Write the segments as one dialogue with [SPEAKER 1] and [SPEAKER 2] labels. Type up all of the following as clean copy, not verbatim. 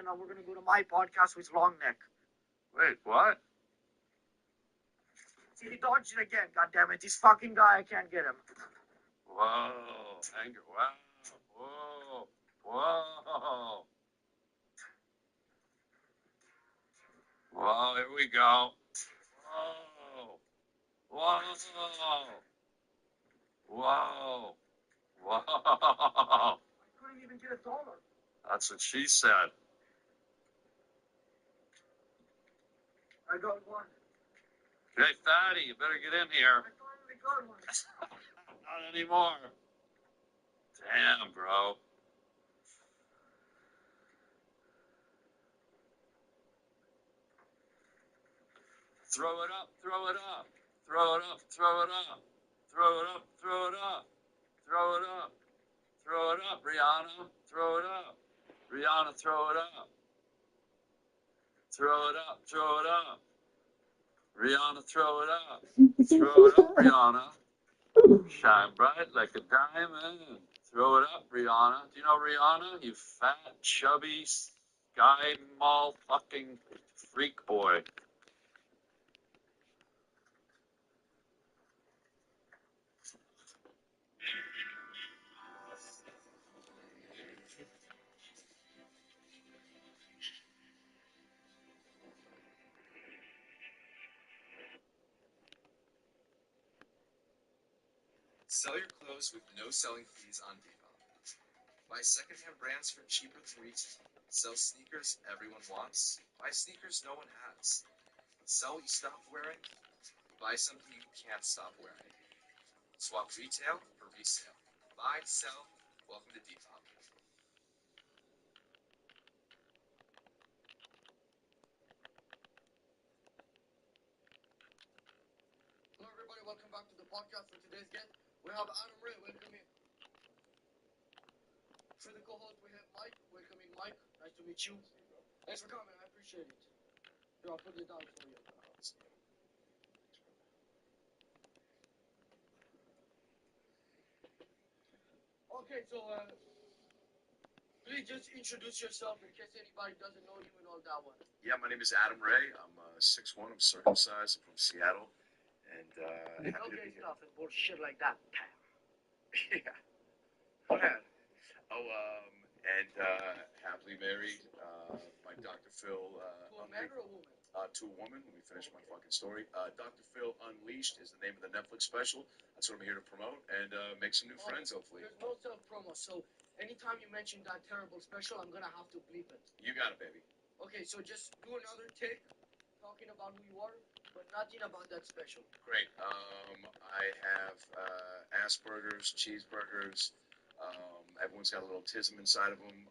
[SPEAKER 1] then we're gonna go to my podcast with Long Neck.
[SPEAKER 2] Wait, what?
[SPEAKER 1] See, he dodged it again. God damn it! This fucking guy, I can't get him.
[SPEAKER 2] Whoa, anger! Wow! Whoa! Whoa! Here we go! Whoa! Whoa! Whoa! Whoa!
[SPEAKER 1] I couldn't even get $1.
[SPEAKER 2] That's what she said.
[SPEAKER 1] I got one.
[SPEAKER 2] Hey, fatty, you better get in here.
[SPEAKER 1] I finally got one.
[SPEAKER 2] Not anymore. Damn, bro. Throw it up, throw it up. Throw it up, throw it up. Throw it up, throw it up. Throw it up. Throw it up, Rihanna. Throw it up. Rihanna, throw it up. Throw it up, throw it up. Rihanna, throw it up. Throw it up, Rihanna. Shine bright like a diamond. Throw it up, Rihanna. Do you know Rihanna? You fat, chubby, sky mall fucking freak boy.
[SPEAKER 3] Sell your clothes with no selling fees on Depop. Buy secondhand brands for cheaper than retail. Sell sneakers everyone wants. Buy sneakers no one has. Sell what you stopped wearing. Buy something you can't stop wearing. Swap retail for resale. Buy, sell. Welcome to Depop.
[SPEAKER 4] Hello everybody, welcome back to the podcast for today's guest. We have Adam Ray, welcome in. For the co-host we have Mike, welcome in Mike, nice to meet you. Thanks for coming, I appreciate it. Here, I'll put it down for you. Okay, so please just introduce yourself in case anybody doesn't know you and all that one.
[SPEAKER 5] Yeah, my name is Adam Ray. I'm 6'1", I'm circumcised, I'm from Seattle, and happy to
[SPEAKER 1] Okay,
[SPEAKER 5] be here.
[SPEAKER 1] stuff and bullshit like that.
[SPEAKER 5] Yeah. Go ahead. Oh, and happily married. My Dr. Phil.
[SPEAKER 4] To a man or a woman?
[SPEAKER 5] To a woman. Let me finish my fucking story. Dr. Phil Unleashed is the name of the Netflix special. That's what I'm here to promote and make some new friends, hopefully.
[SPEAKER 4] There's no self-promo, so anytime you mention that terrible special, I'm gonna have to bleep it.
[SPEAKER 5] You got it, baby.
[SPEAKER 4] Okay, so just do another take, talking about who you are, but nothing about that special.
[SPEAKER 5] Great. I have Asperger's, cheeseburgers. Everyone's got a little autism inside of them.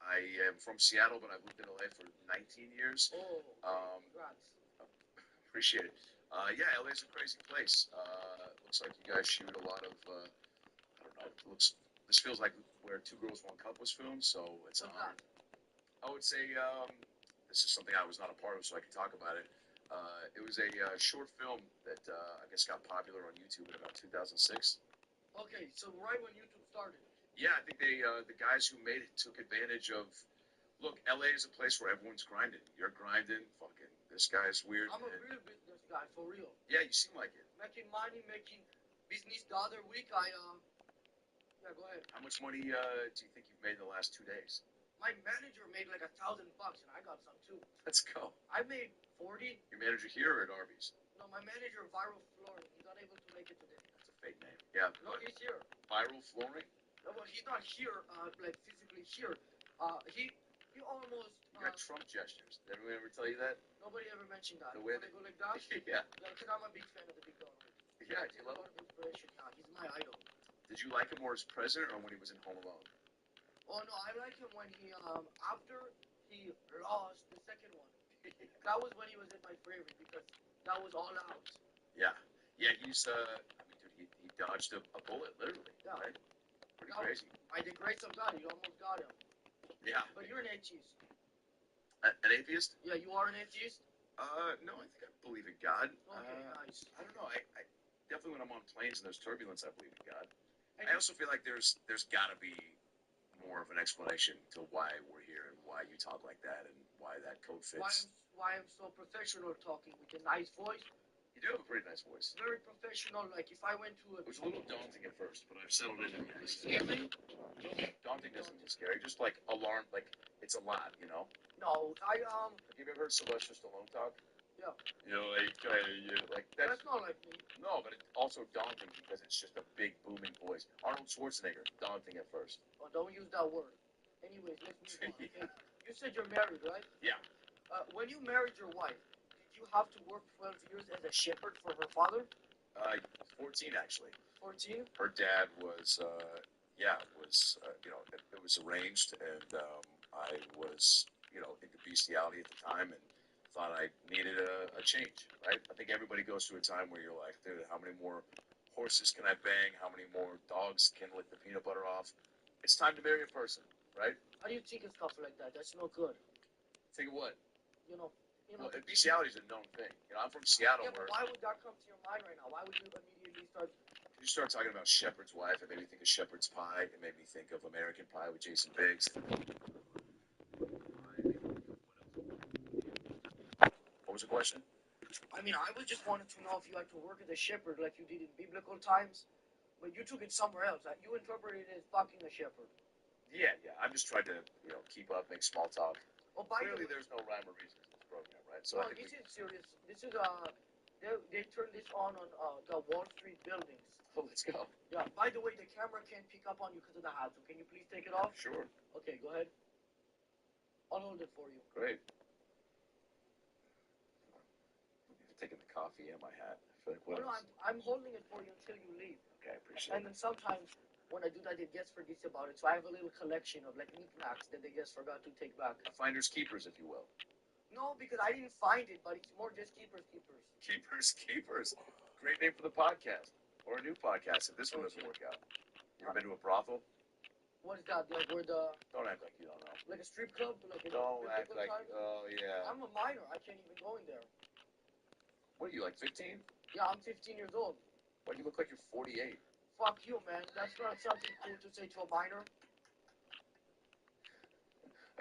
[SPEAKER 5] I am from Seattle, but I've lived in LA for 19 years.
[SPEAKER 4] Oh, congrats.
[SPEAKER 5] Appreciate it. Yeah, LA's a crazy place. Looks like you guys shoot a lot of, I don't know, this feels like where Two Girls, One Cup was filmed, so it's an honor. I would say this is something I was not a part of, so I can talk about it. It was a short film that I guess got popular on YouTube in about 2006.
[SPEAKER 4] Okay, so right when YouTube started.
[SPEAKER 5] Yeah, I think the guys who made it took advantage of. Look, LA is a place where everyone's grinding. You're grinding. Fucking, this guy's weird.
[SPEAKER 4] I'm a real business guy, for real.
[SPEAKER 5] Yeah, you seem like it.
[SPEAKER 4] Making money, making business. The other week, yeah, go ahead.
[SPEAKER 5] How much money do you think you've made in the last 2 days?
[SPEAKER 4] My manager made like $1,000 and I got some too.
[SPEAKER 5] Let's go.
[SPEAKER 4] I made 40.
[SPEAKER 5] Your manager here or at Arby's?
[SPEAKER 4] No, my manager, Viral Flooring, he's not able to make it today.
[SPEAKER 5] That's a fake name. Yeah.
[SPEAKER 4] No, he's here.
[SPEAKER 5] Viral Flooring?
[SPEAKER 4] No, well, he's not here, like physically here. He almost.
[SPEAKER 5] You got Trump gestures. Did anyone ever tell you that?
[SPEAKER 4] Nobody ever mentioned that.
[SPEAKER 5] The way
[SPEAKER 4] they go like that?
[SPEAKER 5] Yeah.
[SPEAKER 4] Because I'm a big fan of the big dog.
[SPEAKER 5] Yeah, do you love him?
[SPEAKER 4] Inspiration. Yeah, he's my idol.
[SPEAKER 5] Did you like him more as president or when he was in Home Alone?
[SPEAKER 4] Oh no, I like him when he after he lost the second one. That was when he was my favorite because that was all out.
[SPEAKER 5] Yeah. Yeah, he's I mean, dude, he dodged a bullet literally.
[SPEAKER 4] Yeah.
[SPEAKER 5] Right? Pretty
[SPEAKER 4] That
[SPEAKER 5] crazy.
[SPEAKER 4] By the grace of God, you almost got him.
[SPEAKER 5] Yeah.
[SPEAKER 4] But you're an atheist.
[SPEAKER 5] An atheist?
[SPEAKER 4] Yeah, you are an atheist?
[SPEAKER 5] No, I think I believe in God.
[SPEAKER 4] Okay, nice.
[SPEAKER 5] I don't know. I definitely when I'm on planes and there's turbulence, I believe in God.
[SPEAKER 4] And
[SPEAKER 5] I also feel like there's got to be more of an explanation to why we're here and why fits.
[SPEAKER 4] Why I'm so professional talking with a nice voice.
[SPEAKER 5] You do have a pretty nice voice.
[SPEAKER 4] Very professional. Like if I went to a.
[SPEAKER 5] It was a little daunting at first, but I've settled into it.
[SPEAKER 4] Scary?
[SPEAKER 5] Daunting doesn't mean scary. Just like alarm, like it's a lot, you know.
[SPEAKER 4] No,
[SPEAKER 5] Have you ever heard Sylvester Stallone talk?
[SPEAKER 4] Yeah.
[SPEAKER 5] You know, like
[SPEAKER 4] That's not like me.
[SPEAKER 5] No, but it's also daunting because it's just a big booming voice. Arnold Schwarzenegger, daunting at first.
[SPEAKER 4] Oh, don't use that word. Anyways, let's move on. Okay? You said you're married, right?
[SPEAKER 5] Yeah.
[SPEAKER 4] When you married your wife, did you have to work 12 years as a shepherd for her father?
[SPEAKER 5] 14 actually.
[SPEAKER 4] 14?
[SPEAKER 5] Her dad was, it was arranged, and I was, into bestiality at the time, and thought I needed a change, right? I think everybody goes through a time where you're like, dude, how many more horses can I bang? How many more dogs can lick the peanut butter off? It's time to marry a person, right?
[SPEAKER 4] How do you think of stuff like that? That's no good.
[SPEAKER 5] Think of what?
[SPEAKER 4] You know.
[SPEAKER 5] Well, bestiality is a known thing. I'm from Seattle.
[SPEAKER 4] Yeah, but why would that come to your mind right now? Why would you immediately start?
[SPEAKER 5] You start talking about Shepherd's Wife, it made me think of Shepherd's Pie. It made me think of American Pie with Jason Biggs. What was the question?
[SPEAKER 4] I mean, I was just wanted to know if you had to work as a shepherd like you did in biblical times, but you took it somewhere else. You interpreted it as fucking a shepherd.
[SPEAKER 5] Yeah. I'm just trying to, keep up, make small talk.
[SPEAKER 4] Oh,
[SPEAKER 5] Clearly, there's no rhyme or reason to this program, right? So
[SPEAKER 4] no, this is serious. This is they turned this on the Wall Street buildings.
[SPEAKER 5] Oh, let's go.
[SPEAKER 4] Yeah. By the way, the camera can't pick up on you because of the hat. So can you please take it off?
[SPEAKER 5] Sure.
[SPEAKER 4] Okay, go ahead. I'll hold it for you.
[SPEAKER 5] Great. You've taken the coffee and my hat. I feel like what else?
[SPEAKER 4] I'm holding it for you until you leave.
[SPEAKER 5] Okay, I appreciate it.
[SPEAKER 4] And then sometimes when I do that, it gets forgets about it. So I have a little collection of like knickknacks that they just forgot to take back.
[SPEAKER 5] Finders keepers, if you will.
[SPEAKER 4] No, because I didn't find it, but it's more just keepers.
[SPEAKER 5] Keepers. Great name for the podcast. Or a new podcast if this one doesn't work out. You ever been to a brothel?
[SPEAKER 4] What is that? Like where the...
[SPEAKER 5] Don't act like you don't know.
[SPEAKER 4] Like a strip club? Like
[SPEAKER 5] don't act like... Oh, yeah.
[SPEAKER 4] I'm a minor. I can't even go in there.
[SPEAKER 5] What are you, like 15?
[SPEAKER 4] Yeah, I'm 15 years old.
[SPEAKER 5] Why do you look like you're 48?
[SPEAKER 4] Fuck you, man. That's not something cool to say to a minor.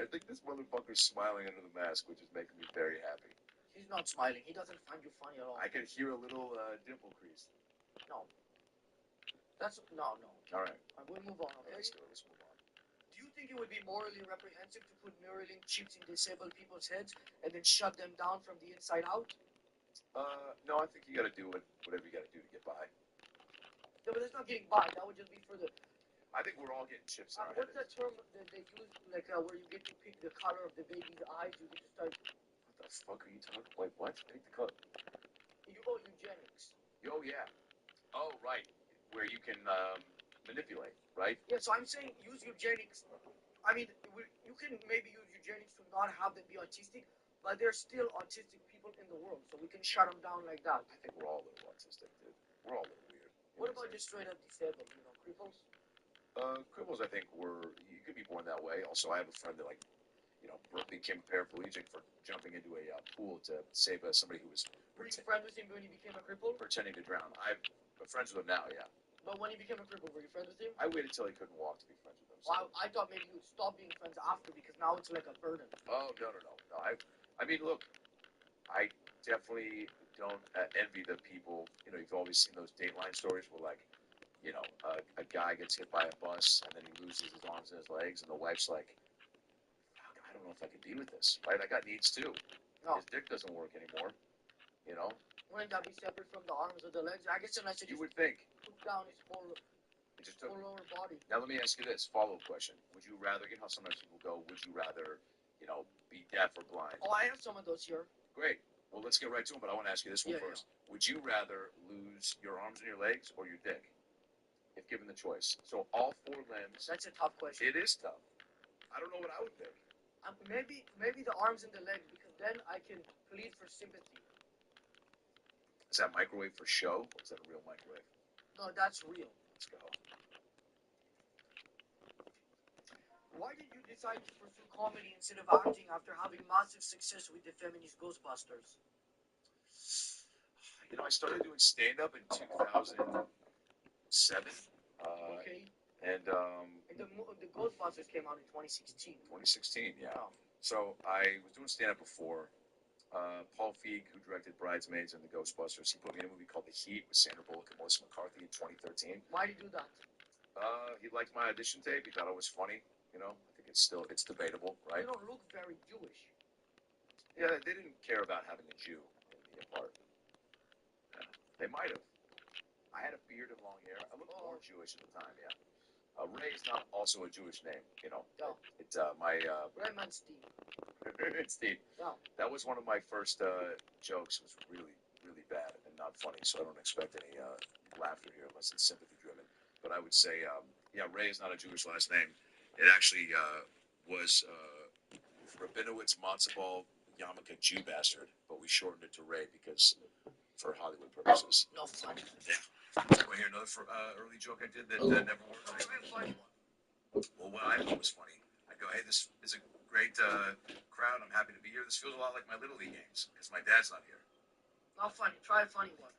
[SPEAKER 5] I think this motherfucker's smiling under the mask, which is making me very happy.
[SPEAKER 4] He's not smiling. He doesn't find you funny at all.
[SPEAKER 5] I can hear a little dimple crease.
[SPEAKER 4] No. No.
[SPEAKER 5] All right.
[SPEAKER 4] We'll move on, okay?
[SPEAKER 5] Let's move on.
[SPEAKER 4] Do you think it would be morally reprehensible to put Neuralink chips in disabled people's heads and then shut them down from the inside out?
[SPEAKER 5] No, I think you gotta do whatever you gotta do to get by.
[SPEAKER 4] No, but that's not getting by. That would just be for the...
[SPEAKER 5] I think we're all getting chips in our
[SPEAKER 4] what's
[SPEAKER 5] heads.
[SPEAKER 4] that term that they use, like where you get to pick the color of the baby's eyes? You get to start...
[SPEAKER 5] What the fuck are you talking about? Wait, what? Pick the color.
[SPEAKER 4] Eugenics.
[SPEAKER 5] Oh, yeah. Oh, right. Where you can manipulate, right?
[SPEAKER 4] Yeah, so I'm saying use eugenics. I mean, you can maybe use eugenics to not have them be autistic, but there's still autistic people in the world, so we can shut them down like that.
[SPEAKER 5] I think we're all a little autistic, dude. We're all a little weird.
[SPEAKER 4] What about just straight up disabled, cripples?
[SPEAKER 5] Cripples, I think you could be born that way. Also, I have a friend that, became a paraplegic for jumping into a pool to save somebody who was
[SPEAKER 4] Were you friends with him when he became a cripple?
[SPEAKER 5] pretending to drown. I'm friends with him now, yeah.
[SPEAKER 4] But when he became a cripple, were you friends with him?
[SPEAKER 5] I waited till he couldn't walk to be friends with him. So.
[SPEAKER 4] Well, I thought maybe you would stop being friends after because now it's like a burden.
[SPEAKER 5] Oh, no. I mean, look, I definitely don't envy the people, you've always seen those Dateline stories where, like, a guy gets hit by a bus and then he loses his arms and his legs, and the wife's like, fuck, I don't know if I can be with this, right? I got needs too.
[SPEAKER 4] No.
[SPEAKER 5] His dick doesn't work anymore,
[SPEAKER 4] Wouldn't that be separate from the arms or the legs? I guess unless
[SPEAKER 5] you would think.
[SPEAKER 4] Took down his whole lower body.
[SPEAKER 5] Now let me ask you this follow-up question: would you rather? How sometimes people go, would you rather, be deaf or blind?
[SPEAKER 4] Oh, I have some of those here.
[SPEAKER 5] Great. Well, let's get right to them. But I want to ask you this one first. Yeah. Would you rather lose your arms and your legs or your dick, if given the choice? So all 4 limbs.
[SPEAKER 4] That's a tough question.
[SPEAKER 5] It is tough. I don't know what I would pick.
[SPEAKER 4] Maybe the arms and the legs, because then I can plead for sympathy.
[SPEAKER 5] Is that microwave for show, or is that a real microwave?
[SPEAKER 4] No, that's real.
[SPEAKER 5] Let's go.
[SPEAKER 4] Why did you decide to pursue comedy instead of acting after having massive success with the feminist Ghostbusters?
[SPEAKER 5] I started doing stand-up in 2007.
[SPEAKER 4] Okay.
[SPEAKER 5] And
[SPEAKER 4] the Ghostbusters came out in 2016.
[SPEAKER 5] 2016, yeah. So I was doing stand-up before. Paul Feig, who directed Bridesmaids and The Ghostbusters, he put me in a movie called The Heat with Sandra Bullock and Melissa McCarthy in 2013.
[SPEAKER 4] Why did you do that?
[SPEAKER 5] He liked my audition tape. He thought it was funny. You know, I think it's debatable, right?
[SPEAKER 4] You don't look very Jewish.
[SPEAKER 5] Yeah, they didn't care about having a Jew in the part. Yeah, they might have. I had a beard and long hair. I looked more Jewish at the time. Yeah. Ray is not also a Jewish name. You know.
[SPEAKER 4] No.
[SPEAKER 5] It's my.
[SPEAKER 4] Rayman Steve.
[SPEAKER 5] It's Steve.
[SPEAKER 4] No.
[SPEAKER 5] That was one of my first jokes. It was really, really bad and not funny. So I don't expect any laughter here unless it's sympathy driven. But I would say, yeah, Ray is not a Jewish last name. It actually was Rabinowitz Matzabal Yarmulke Jew bastard, but we shortened it to Ray because for Hollywood purposes.
[SPEAKER 4] No fun.
[SPEAKER 5] Yeah. Want to hear another early joke I did that never worked?
[SPEAKER 4] No, a funny one.
[SPEAKER 5] Well, what I thought was funny, I go, hey, this is a great crowd. I'm happy to be here. This feels a lot like my Little League games because my dad's not here.
[SPEAKER 4] Not funny. Try a funny one.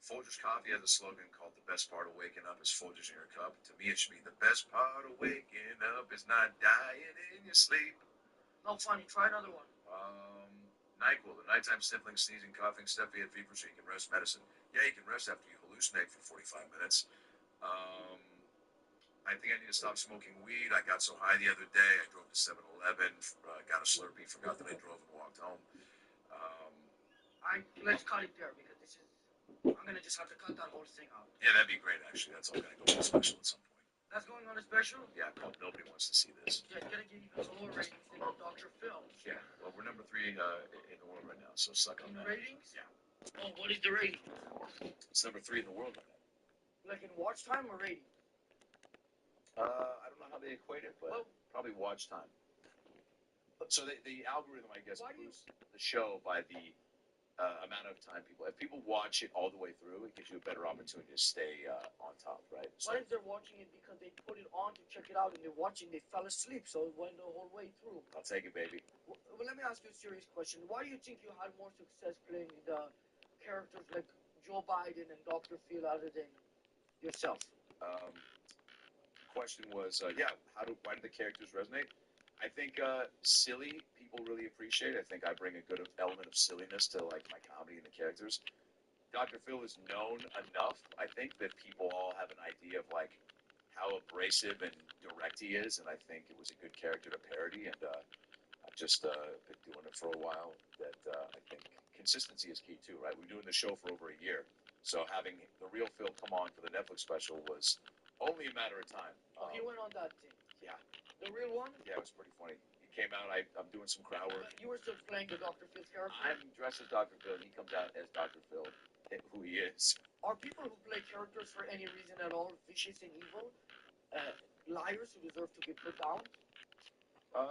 [SPEAKER 5] Folgers Coffee has a slogan called "The best part of waking up is Folgers in your cup." To me, it should be the best part of waking up is not dying in your sleep.
[SPEAKER 4] No funny. Try another one.
[SPEAKER 5] NyQuil, the nighttime sniffling, sneezing, coughing stuff you had fever so you can rest medicine. Yeah, you can rest after you hallucinate for 45 minutes. I think I need to stop smoking weed. I got so high the other day. I drove to 7-Eleven, got a Slurpee, forgot that I drove and walked home.
[SPEAKER 4] Let's cut it there because this is. I'm gonna just have to cut that whole thing out.
[SPEAKER 5] Yeah, that'd be great, actually. That's all gonna go on a special at some point.
[SPEAKER 4] That's going on a special?
[SPEAKER 5] Yeah, nobody wants to see this.
[SPEAKER 4] Yeah, it's gonna get even lower ratings than Dr. Phil.
[SPEAKER 5] Yeah, well, we're number 3 in the world right now, so suck on
[SPEAKER 4] In the
[SPEAKER 5] that.
[SPEAKER 4] ratings?
[SPEAKER 5] Yeah.
[SPEAKER 4] Oh, what is the rating?
[SPEAKER 5] It's number 3 in the world right now.
[SPEAKER 4] Like in watch time or rating?
[SPEAKER 5] I don't know how they equate it, but probably watch time. So the algorithm, I guess, boosts the show by the amount of time if people watch it all the way through, it gives you a better opportunity to stay on top, right? So,
[SPEAKER 4] what if they're watching it because they put it on to check it out and they're watching, they fell asleep, so it went the whole way through?
[SPEAKER 5] I'll take it, baby.
[SPEAKER 4] Well, let me ask you a serious question. Why do you think you had more success playing the characters like Joe Biden and Dr. Phil other than yourself?
[SPEAKER 5] Question was, why do the characters resonate? I think silly people really appreciate it. I think I bring a good element of silliness to like my comedy and the characters. Dr. Phil is known enough, I think, that people all have an idea of like how abrasive and direct he is, and I think it was a good character to parody, and I've just been doing it for a while. That I think consistency is key too, right? We've been doing the show for over a year, so having the real Phil come on for the Netflix special was only a matter of time.
[SPEAKER 4] He went on that thing.
[SPEAKER 5] Yeah.
[SPEAKER 4] The real one?
[SPEAKER 5] Yeah, it was pretty funny. He came out, I'm doing some crowd work.
[SPEAKER 4] You were still playing the Dr. Phil character?
[SPEAKER 5] I'm dressed as Dr. Phil, and he comes out as Dr. Phil, who he is.
[SPEAKER 4] Are people who play characters for any reason at all vicious and evil? Liars who deserve to be put down?
[SPEAKER 5] I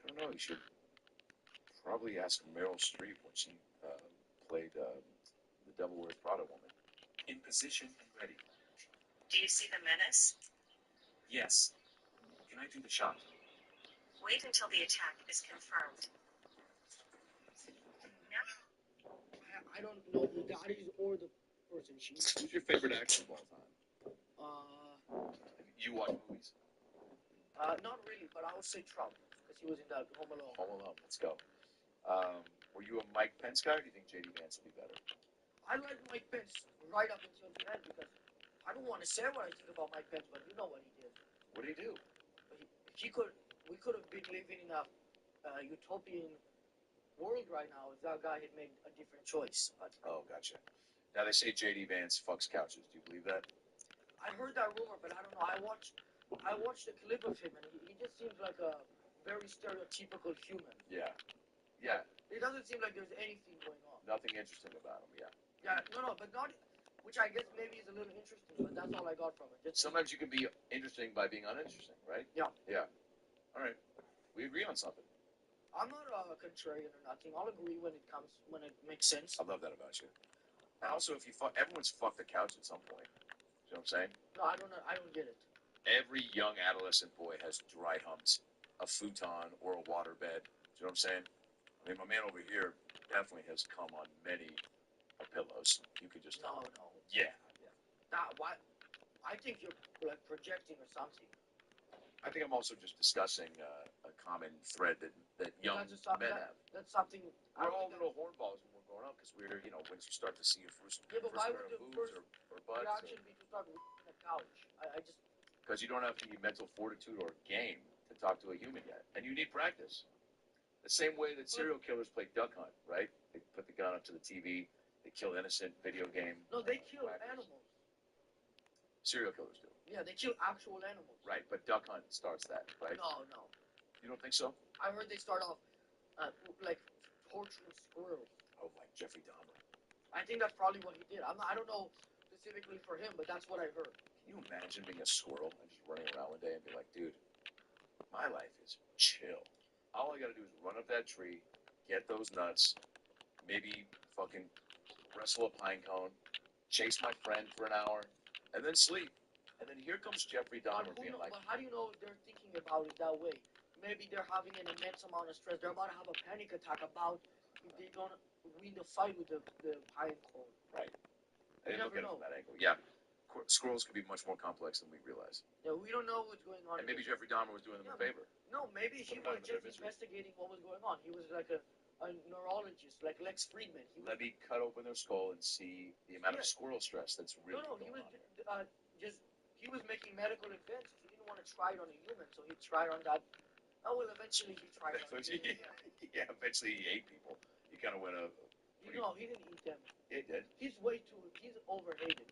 [SPEAKER 5] don't know. You should probably ask Meryl Streep when she played the Devil Wears Prada woman. In position and ready.
[SPEAKER 6] Do you see the menace?
[SPEAKER 5] Yes. Can I do the shot?
[SPEAKER 6] Wait until the attack is confirmed.
[SPEAKER 4] I don't know the daddies or the person she's.
[SPEAKER 5] Who's your favorite actor of all time? You watch movies?
[SPEAKER 4] Not really, but I would say Trump because he was in that Home Alone.
[SPEAKER 5] Home Alone. Let's go. Were you a Mike Pence guy, or do you think J.D. Vance would be better?
[SPEAKER 4] I like Mike Pence right up until the end because I don't want to say what I think about Mike Pence, but you know what he did.
[SPEAKER 5] What did he do?
[SPEAKER 4] We could have been living in a utopian world right now if that guy had made a different choice. But
[SPEAKER 5] Oh, gotcha. Now they say J.D. Vance fucks couches. Do you believe that?
[SPEAKER 4] I heard that rumor, but I don't know. I watched a clip of him, and he just seems like a very stereotypical human.
[SPEAKER 5] Yeah. Yeah.
[SPEAKER 4] It doesn't seem like there's anything going on.
[SPEAKER 5] Nothing interesting about him. Yeah.
[SPEAKER 4] Yeah, no, but not. Which I guess maybe is a little interesting, but that's all I got from it. Just
[SPEAKER 5] Sometimes you can be interesting by being uninteresting, right?
[SPEAKER 4] Yeah.
[SPEAKER 5] Yeah. All right. We agree on something.
[SPEAKER 4] I'm not a contrarian or nothing. I'll agree when it makes sense.
[SPEAKER 5] I love that about you. And also, if you everyone's fucked the couch at some point. You know what I'm saying?
[SPEAKER 4] No, I don't get it.
[SPEAKER 5] Every young adolescent boy has dry humps, a futon, or a waterbed. You know what I'm saying? I mean, my man over here definitely has come on many pillows. You could just
[SPEAKER 4] No.
[SPEAKER 5] Yeah.
[SPEAKER 4] Why? I think you're like projecting or something.
[SPEAKER 5] I think I'm also just discussing a common thread that young men have.
[SPEAKER 4] That's something.
[SPEAKER 5] We're all little hornballs when we're growing up because we're, once you start to see your first
[SPEAKER 4] Yeah, but
[SPEAKER 5] first
[SPEAKER 4] why
[SPEAKER 5] pair
[SPEAKER 4] would
[SPEAKER 5] of
[SPEAKER 4] the
[SPEAKER 5] boobs
[SPEAKER 4] first
[SPEAKER 5] or butts,
[SPEAKER 4] reaction be to start on a couch? I just.
[SPEAKER 5] because you don't have the mental fortitude or game to talk to a human yet, and you need practice. The same way that serial killers play duck hunt, right? They put the gun up to the TV, they kill innocent video game.
[SPEAKER 4] No, they kill
[SPEAKER 5] whackers.
[SPEAKER 4] animals.
[SPEAKER 5] Serial killers do.
[SPEAKER 4] Yeah, they kill actual animals.
[SPEAKER 5] Right, but duck hunt starts that, right?
[SPEAKER 4] No.
[SPEAKER 5] You don't think so?
[SPEAKER 4] I heard they start off like torturing squirrels.
[SPEAKER 5] Oh, like Jeffrey Dahmer.
[SPEAKER 4] I think that's probably what he did. I don't know specifically for him, but that's what I heard.
[SPEAKER 5] Can you imagine being a squirrel and just running around one day and be like, dude, my life is chill. All I gotta do is run up that tree, get those nuts, maybe fucking wrestle a pine cone, chase my friend for an hour, and then sleep. And then here comes Jeffrey Dahmer being like,
[SPEAKER 4] but how do you know they're thinking about it that way? Maybe they're having an immense amount of stress. They're about to have a panic attack about if they don't win the fight with the pine cone.
[SPEAKER 5] right. I didn't look at it
[SPEAKER 4] never
[SPEAKER 5] from that angle. Yeah, squirrels can be much more complex than we realize.
[SPEAKER 4] Yeah, we don't know what's going on.
[SPEAKER 5] And maybe Jeffrey Dahmer was doing them a favor.
[SPEAKER 4] No, maybe he was just investigating what was going on. He was like a neurologist, like Lex Friedman.
[SPEAKER 5] Let me cut open their skull and see the amount of squirrel stress that's really going on here.
[SPEAKER 4] He was making medical advances. He didn't want to try it on a human, so he tried on that. Oh, well, eventually he tried on a human.
[SPEAKER 5] Yeah, eventually he ate people. He kind of went a...
[SPEAKER 4] No, he didn't eat them.
[SPEAKER 5] He did.
[SPEAKER 4] He's overhated.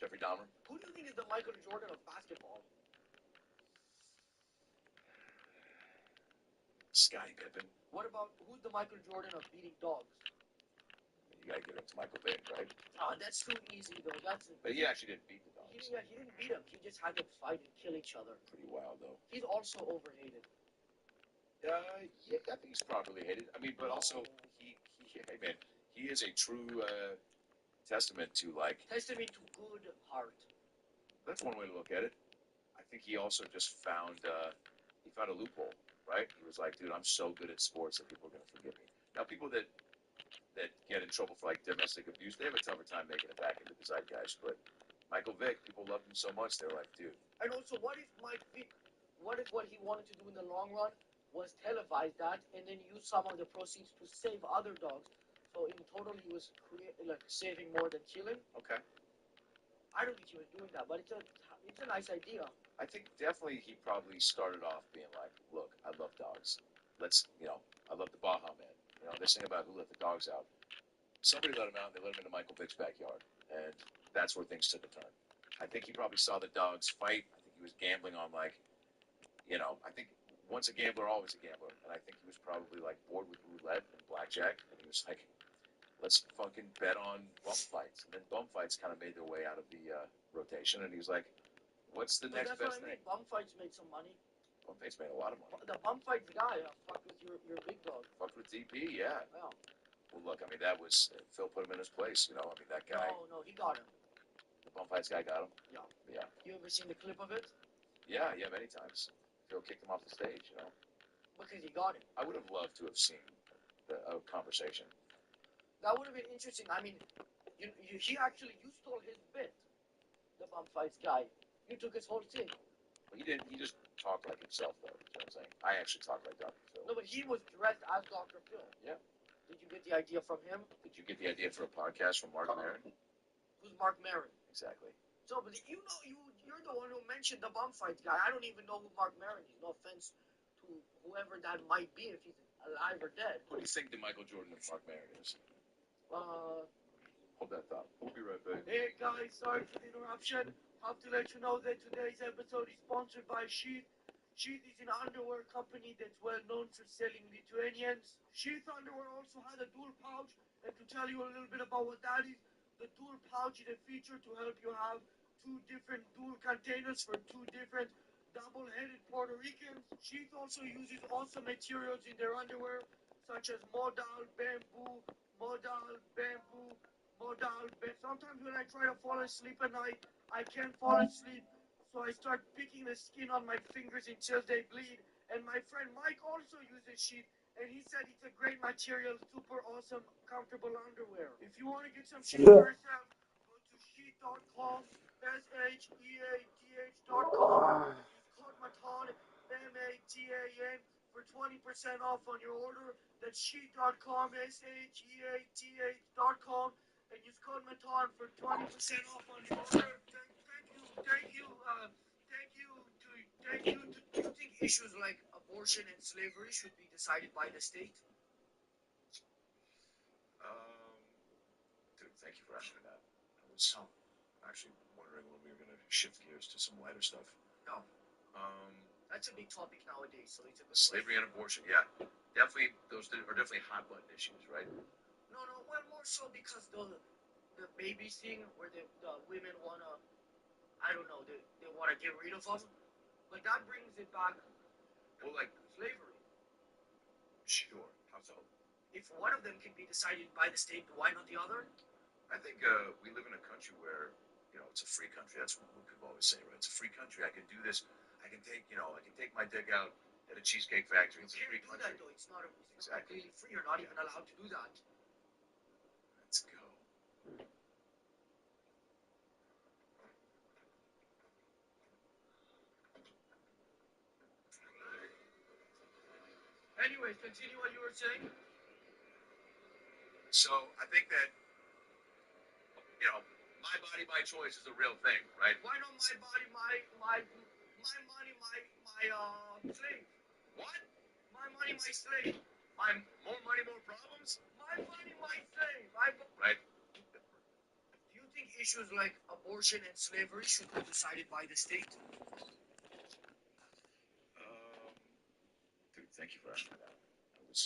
[SPEAKER 5] Jeffrey Dahmer?
[SPEAKER 4] Who do you think is the Michael Jordan of basketball?
[SPEAKER 5] Scottie Pippen.
[SPEAKER 4] What about, who's the Michael Jordan of beating dogs?
[SPEAKER 5] You gotta give it to Michael Vick, right?
[SPEAKER 4] Oh, that's too easy, though.
[SPEAKER 5] But he actually didn't beat the dogs.
[SPEAKER 4] He didn't beat them. He just had them fight and kill each other.
[SPEAKER 5] Pretty wild, though.
[SPEAKER 4] He's also overhated.
[SPEAKER 5] Yeah, I think he's properly hated. I mean, but also, hey, man, he is a true testament to, like...
[SPEAKER 4] Testament to good heart.
[SPEAKER 5] That's one way to look at it. I think he also just found a loophole, right? He was like, dude, I'm so good at sports that people are going to forgive me. Now, people that get in trouble for, like, domestic abuse, they have a tougher time making it back into the zeitgeist. But Michael Vick, people loved him so much, they're like, dude.
[SPEAKER 4] And also, what if what he wanted to do in the long run was televise that and then use some of the proceeds to save other dogs? So in total, he was saving more than killing.
[SPEAKER 5] Okay.
[SPEAKER 4] I don't think he was doing that, but it's a nice idea.
[SPEAKER 5] I think definitely he probably started off being like, look, I love dogs. I love the Baja Man. This thing about who let the dogs out. Somebody let him out, and they let him into Michael Vick's backyard. And that's where things took a turn. I think he probably saw the dogs fight. I think he was gambling on, I think once a gambler, always a gambler. And I think he was probably, bored with roulette and blackjack. And he was like, let's fucking bet on bum fights. And then bum fights kind of made their way out of the rotation. And he was like, what's the next best thing?
[SPEAKER 4] Bum fights made some money.
[SPEAKER 5] Bum fights made a lot of money.
[SPEAKER 4] The bum fights guy fucked with your big dog.
[SPEAKER 5] Fucked with DP, yeah.
[SPEAKER 4] Yeah.
[SPEAKER 5] Well, look, that was, Phil put him in his place, that guy.
[SPEAKER 4] No, he got him.
[SPEAKER 5] The bum fights guy got him?
[SPEAKER 4] Yeah. You ever seen the clip of it?
[SPEAKER 5] Yeah, many times. Phil kicked him off the stage,
[SPEAKER 4] Because he got him.
[SPEAKER 5] I would have loved to have seen a conversation.
[SPEAKER 4] That would have been interesting. You stole his bit, the bum fights guy. You took his whole thing.
[SPEAKER 5] Well, he didn't. He just talked like himself, though. You know what I'm saying? I actually talk like Dr. Phil.
[SPEAKER 4] No, but he was dressed as Dr. Phil.
[SPEAKER 5] Yeah.
[SPEAKER 4] Did you get the idea from him?
[SPEAKER 5] Did you get the idea for a podcast from Mark Maron?
[SPEAKER 4] Who's Mark Maron?
[SPEAKER 5] Exactly.
[SPEAKER 4] So, but you're the one who mentioned the bum fight guy. I don't even know who Mark Maron is. No offense to whoever that might be, if he's alive or dead.
[SPEAKER 5] What do you think the Michael Jordan of Mark Maron is? Hold that thought. We'll be right back.
[SPEAKER 4] Hey guys, sorry for the interruption. Have to let you know that today's episode is sponsored by Sheath. Sheath is an underwear company that's well known for selling Lithuanians. Sheath underwear also has a dual pouch, and to tell you a little bit about what that is, the dual pouch is a feature to help you have two different dual containers for two different double-headed Puerto Ricans. Sheath also uses awesome materials in their underwear, such as modal, bamboo. Sometimes when I try to fall asleep at night, I can't fall asleep, so I start picking the skin on my fingers until they bleed. And my friend Mike also uses Sheath, and he said it's a great material, super awesome, comfortable underwear. If you want to get some Sheath for yourself, go to sheath.com, sheath.com. Use code Matan, MATAN, for 20% off on your order. That's sheet.com, SHEATH.com, and use code Matan for 20% off on your order. Thank you. Do you think issues like abortion and slavery should be decided by the state?
[SPEAKER 5] Dude, thank you for asking that. I was actually wondering when we were going to shift gears to some lighter stuff.
[SPEAKER 4] No.
[SPEAKER 5] Um,
[SPEAKER 4] That's a big topic nowadays, so it's a good
[SPEAKER 5] Slavery and abortion, yeah. Definitely, those are definitely hot button issues, right?
[SPEAKER 4] No, well, more so because the baby thing where the women wanna, I don't know, they wanna get rid of them. Like that brings it back.
[SPEAKER 5] Well, like
[SPEAKER 4] slavery.
[SPEAKER 5] Sure. How so?
[SPEAKER 4] If one of them can be decided by the state, why not the other?
[SPEAKER 5] I think we live in a country where, it's a free country. That's what people always say, right? It's a free country. I can do this. I can take my dick out at a cheesecake factory. It's a free country.
[SPEAKER 4] That, though. It's not completely free. You're not even allowed to do that.
[SPEAKER 5] Let's go.
[SPEAKER 4] Anyways, continue what you were saying.
[SPEAKER 5] So I think that, my body, my choice is a real thing, right?
[SPEAKER 4] Why not my body, my money, my slave?
[SPEAKER 5] What?
[SPEAKER 4] My money, my slave.
[SPEAKER 5] More money, more problems?
[SPEAKER 4] My money, my slave.
[SPEAKER 5] Right.
[SPEAKER 4] Do you think issues like abortion and slavery should be decided by the state?
[SPEAKER 5] Dude, thank you for asking that. I was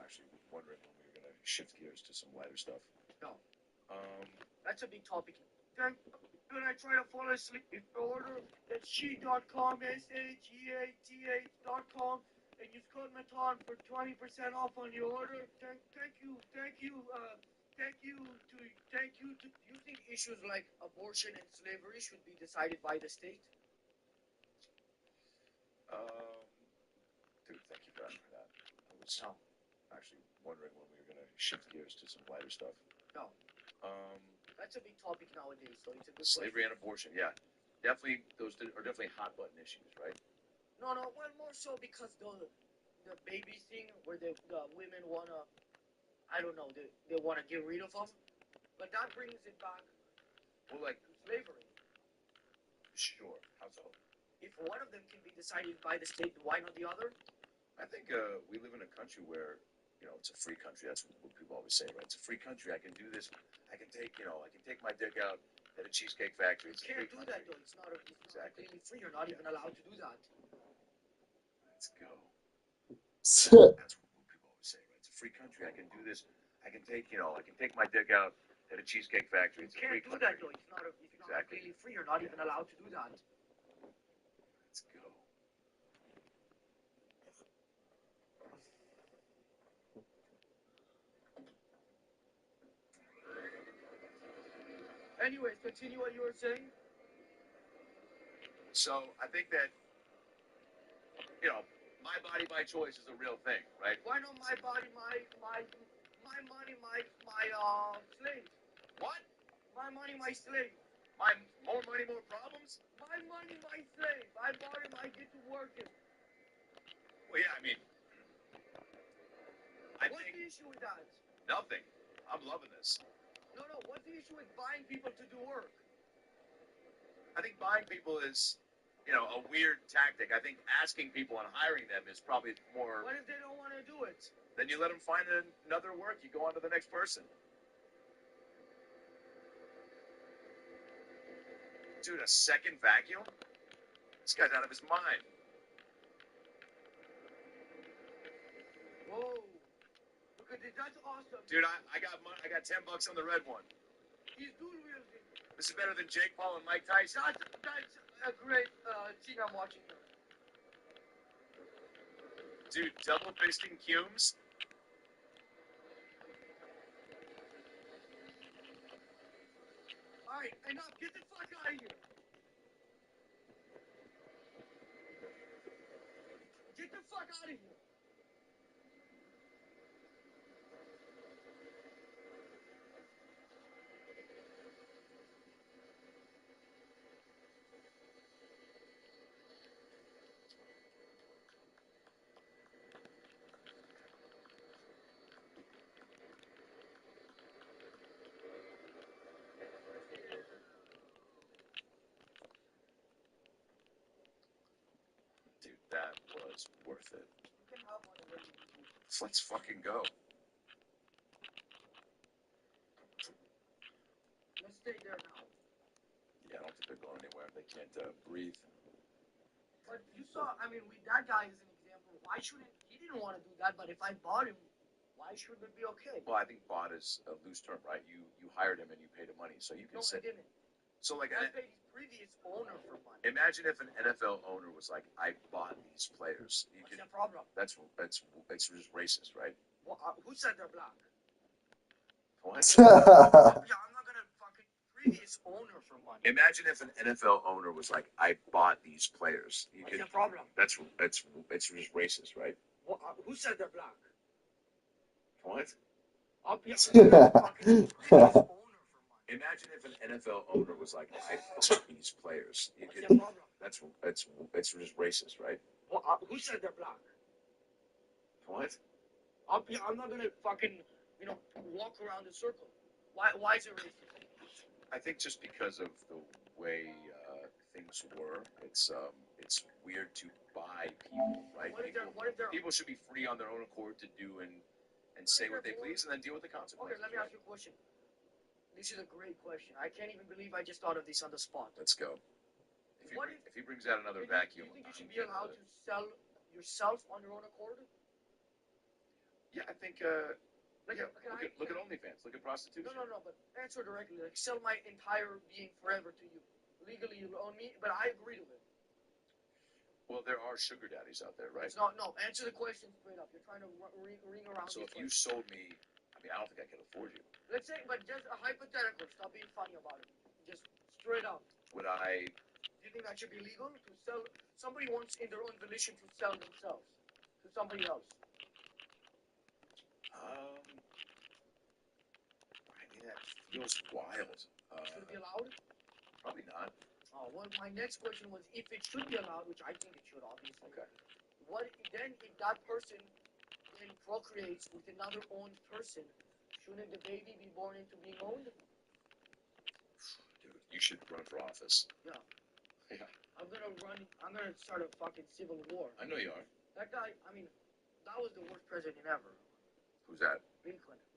[SPEAKER 5] actually wondering when we were going to shift gears to some lighter stuff.
[SPEAKER 4] No.
[SPEAKER 5] That's
[SPEAKER 4] a big topic. When I try to fall asleep in order, that's sheet.com, SHEATH.com, and use code Matan for 20% off on your order. Thank you. Do you think issues like abortion and slavery should be decided by the state?
[SPEAKER 5] Dude, thank you for asking that. I was actually wondering when we were going to shift gears to some lighter stuff.
[SPEAKER 4] No. That's a big topic nowadays, so it's a good
[SPEAKER 5] slavery and abortion, yeah. Definitely, those are definitely hot button issues, right?
[SPEAKER 4] No, well, more so because the baby thing where the women wanna, I don't know, they wanna get rid of them. But that brings it back.
[SPEAKER 5] Well, like
[SPEAKER 4] slavery.
[SPEAKER 5] Sure. How so?
[SPEAKER 4] If one of them can be decided by the state, why not the other?
[SPEAKER 5] I think we live in a country where, it's a free country. That's what people always say, right? It's a free country. I can do this. I can take my dick out at a cheesecake factory. It's
[SPEAKER 4] you can't do that, though. It's not completely free. You're not even allowed to do that.
[SPEAKER 5] Let's go. That's what people always say, right? It's a free country. I can do this. I can take my dick out at a cheesecake factory. It's
[SPEAKER 4] you can't do that, though. It's not completely free. You're not even allowed to do that.
[SPEAKER 5] Let's go.
[SPEAKER 4] Anyways, continue what you were saying.
[SPEAKER 5] So I think that, my body, my choice is a real thing, right?
[SPEAKER 4] Why not my body, my money, my slave?
[SPEAKER 5] What?
[SPEAKER 4] My money, my slave.
[SPEAKER 5] More money, more problems?
[SPEAKER 4] My money, my slave. My body, my get to working.
[SPEAKER 5] Well, yeah, I mean,
[SPEAKER 4] what's the issue with that?
[SPEAKER 5] Nothing. I'm loving this.
[SPEAKER 4] No, what's the issue with buying people to do work?
[SPEAKER 5] I think buying people is, a weird tactic. I think asking people and hiring them is probably more.
[SPEAKER 4] What if they don't want to do it?
[SPEAKER 5] Then you let them find another work. You go on to the next person. Dude, a second vacuum? This guy's out of his mind.
[SPEAKER 4] Whoa. Look at this. That's awesome.
[SPEAKER 5] Dude, I got $10 on the red one.
[SPEAKER 4] He's dual wielding.
[SPEAKER 5] This is better than Jake Paul and Mike Tyson.
[SPEAKER 4] That's a great thing I'm watching here.
[SPEAKER 5] Dude, double fisting cumes?
[SPEAKER 4] Alright, enough. Get the fuck out of here. Get the fuck out of here.
[SPEAKER 5] worth it. Let's fucking go.
[SPEAKER 4] Let's stay there now.
[SPEAKER 5] Yeah, I don't think they're going anywhere. They can't breathe.
[SPEAKER 4] But you saw, I mean, that guy is an example. Why shouldn't he didn't want to do that? But if I bought him, why shouldn't it be okay?
[SPEAKER 5] Well, I think bought is a loose term, right? You hired him and you paid him money, so you can
[SPEAKER 4] No,
[SPEAKER 5] say.
[SPEAKER 4] I didn't.
[SPEAKER 5] So like,
[SPEAKER 4] I paid his previous owner for money.
[SPEAKER 5] imagine if an NFL owner was like, "I bought these players." You
[SPEAKER 4] What's
[SPEAKER 5] could.
[SPEAKER 4] the problem?
[SPEAKER 5] That's just racist, right?
[SPEAKER 4] Well, who said they're black?
[SPEAKER 5] What?
[SPEAKER 4] Yeah, I'm not gonna fucking previous owner for money.
[SPEAKER 5] Imagine if an NFL owner was like, "I bought these players." You
[SPEAKER 4] What's
[SPEAKER 5] could.
[SPEAKER 4] the problem?
[SPEAKER 5] That's just racist, right?
[SPEAKER 4] Well, who said they're black?
[SPEAKER 5] What?
[SPEAKER 4] Yeah, I'm not gonna fucking previous owner for money.
[SPEAKER 5] Imagine if an NFL owner was like, "I bought these players." You
[SPEAKER 4] What's
[SPEAKER 5] could.
[SPEAKER 4] the problem?
[SPEAKER 5] That's just racist, right?
[SPEAKER 4] Well, who said they're black?
[SPEAKER 5] What?
[SPEAKER 4] Yeah, I'm not gonna fucking, walk around in circle. Why is it racist?
[SPEAKER 5] I think just because of the way things were, it's weird to buy people, right?
[SPEAKER 4] What if they're
[SPEAKER 5] People should be free on their own accord to do and say what they please, and then deal with the
[SPEAKER 4] Okay,
[SPEAKER 5] consequences.
[SPEAKER 4] let me ask you a question. This is a great question. I can't even believe I just thought of this on the spot.
[SPEAKER 5] Let's go. If he brings out another
[SPEAKER 4] Do you
[SPEAKER 5] vacuum,
[SPEAKER 4] think you should be allowed to sell yourself on your own accord?
[SPEAKER 5] Yeah, I think.
[SPEAKER 4] Like,
[SPEAKER 5] Yeah,
[SPEAKER 4] can
[SPEAKER 5] look at OnlyFans. Look at prostitution.
[SPEAKER 4] No, but answer directly. Like, sell my entire being forever to you. Legally, you own me, but I agree to it.
[SPEAKER 5] Well, there are sugar daddies out there, right?
[SPEAKER 4] It's not, no, answer the question straight up. You're trying to ring around.
[SPEAKER 5] So if you sold me, I mean, I don't think I can afford you.
[SPEAKER 4] Let's say, but just a hypothetical. Stop being funny about it. Just straight up.
[SPEAKER 5] Would I?
[SPEAKER 4] Do you think that should be legal to sell? Somebody wants in their own volition to sell themselves to somebody else.
[SPEAKER 5] I mean, that feels wild.
[SPEAKER 4] Should it be allowed?
[SPEAKER 5] Probably not.
[SPEAKER 4] Oh, well, my next question was if it should be allowed, which I think it should, obviously.
[SPEAKER 5] Okay.
[SPEAKER 4] What then if that person then procreates with another owned person? Shouldn't the baby be born into being owned?
[SPEAKER 5] Dude, you should run for office.
[SPEAKER 4] Yeah.
[SPEAKER 5] Yeah.
[SPEAKER 4] I'm gonna start a fucking civil war.
[SPEAKER 5] I know you are.
[SPEAKER 4] That guy, I mean, that was the worst president ever.
[SPEAKER 5] Who's that?
[SPEAKER 4] Bill Clinton.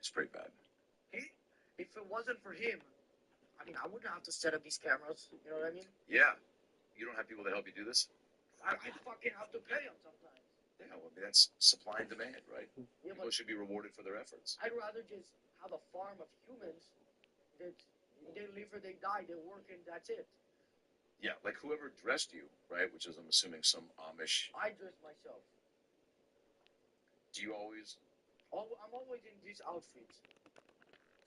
[SPEAKER 5] It's pretty bad.
[SPEAKER 4] If it wasn't for him, I mean, I wouldn't have to set up these cameras. You know what I mean?
[SPEAKER 5] Yeah. You don't have people to help you do this?
[SPEAKER 4] I fucking have to pay them sometimes.
[SPEAKER 5] Yeah, well, that's supply and demand, right?
[SPEAKER 4] Yeah,
[SPEAKER 5] People
[SPEAKER 4] but
[SPEAKER 5] should be rewarded for their efforts.
[SPEAKER 4] I'd rather just have a farm of humans that they live or they die, they work and that's it.
[SPEAKER 5] Yeah, like whoever dressed you, right? Which is, I'm assuming, some Amish.
[SPEAKER 4] I dress myself.
[SPEAKER 5] Do you always?
[SPEAKER 4] I'm always in these outfits.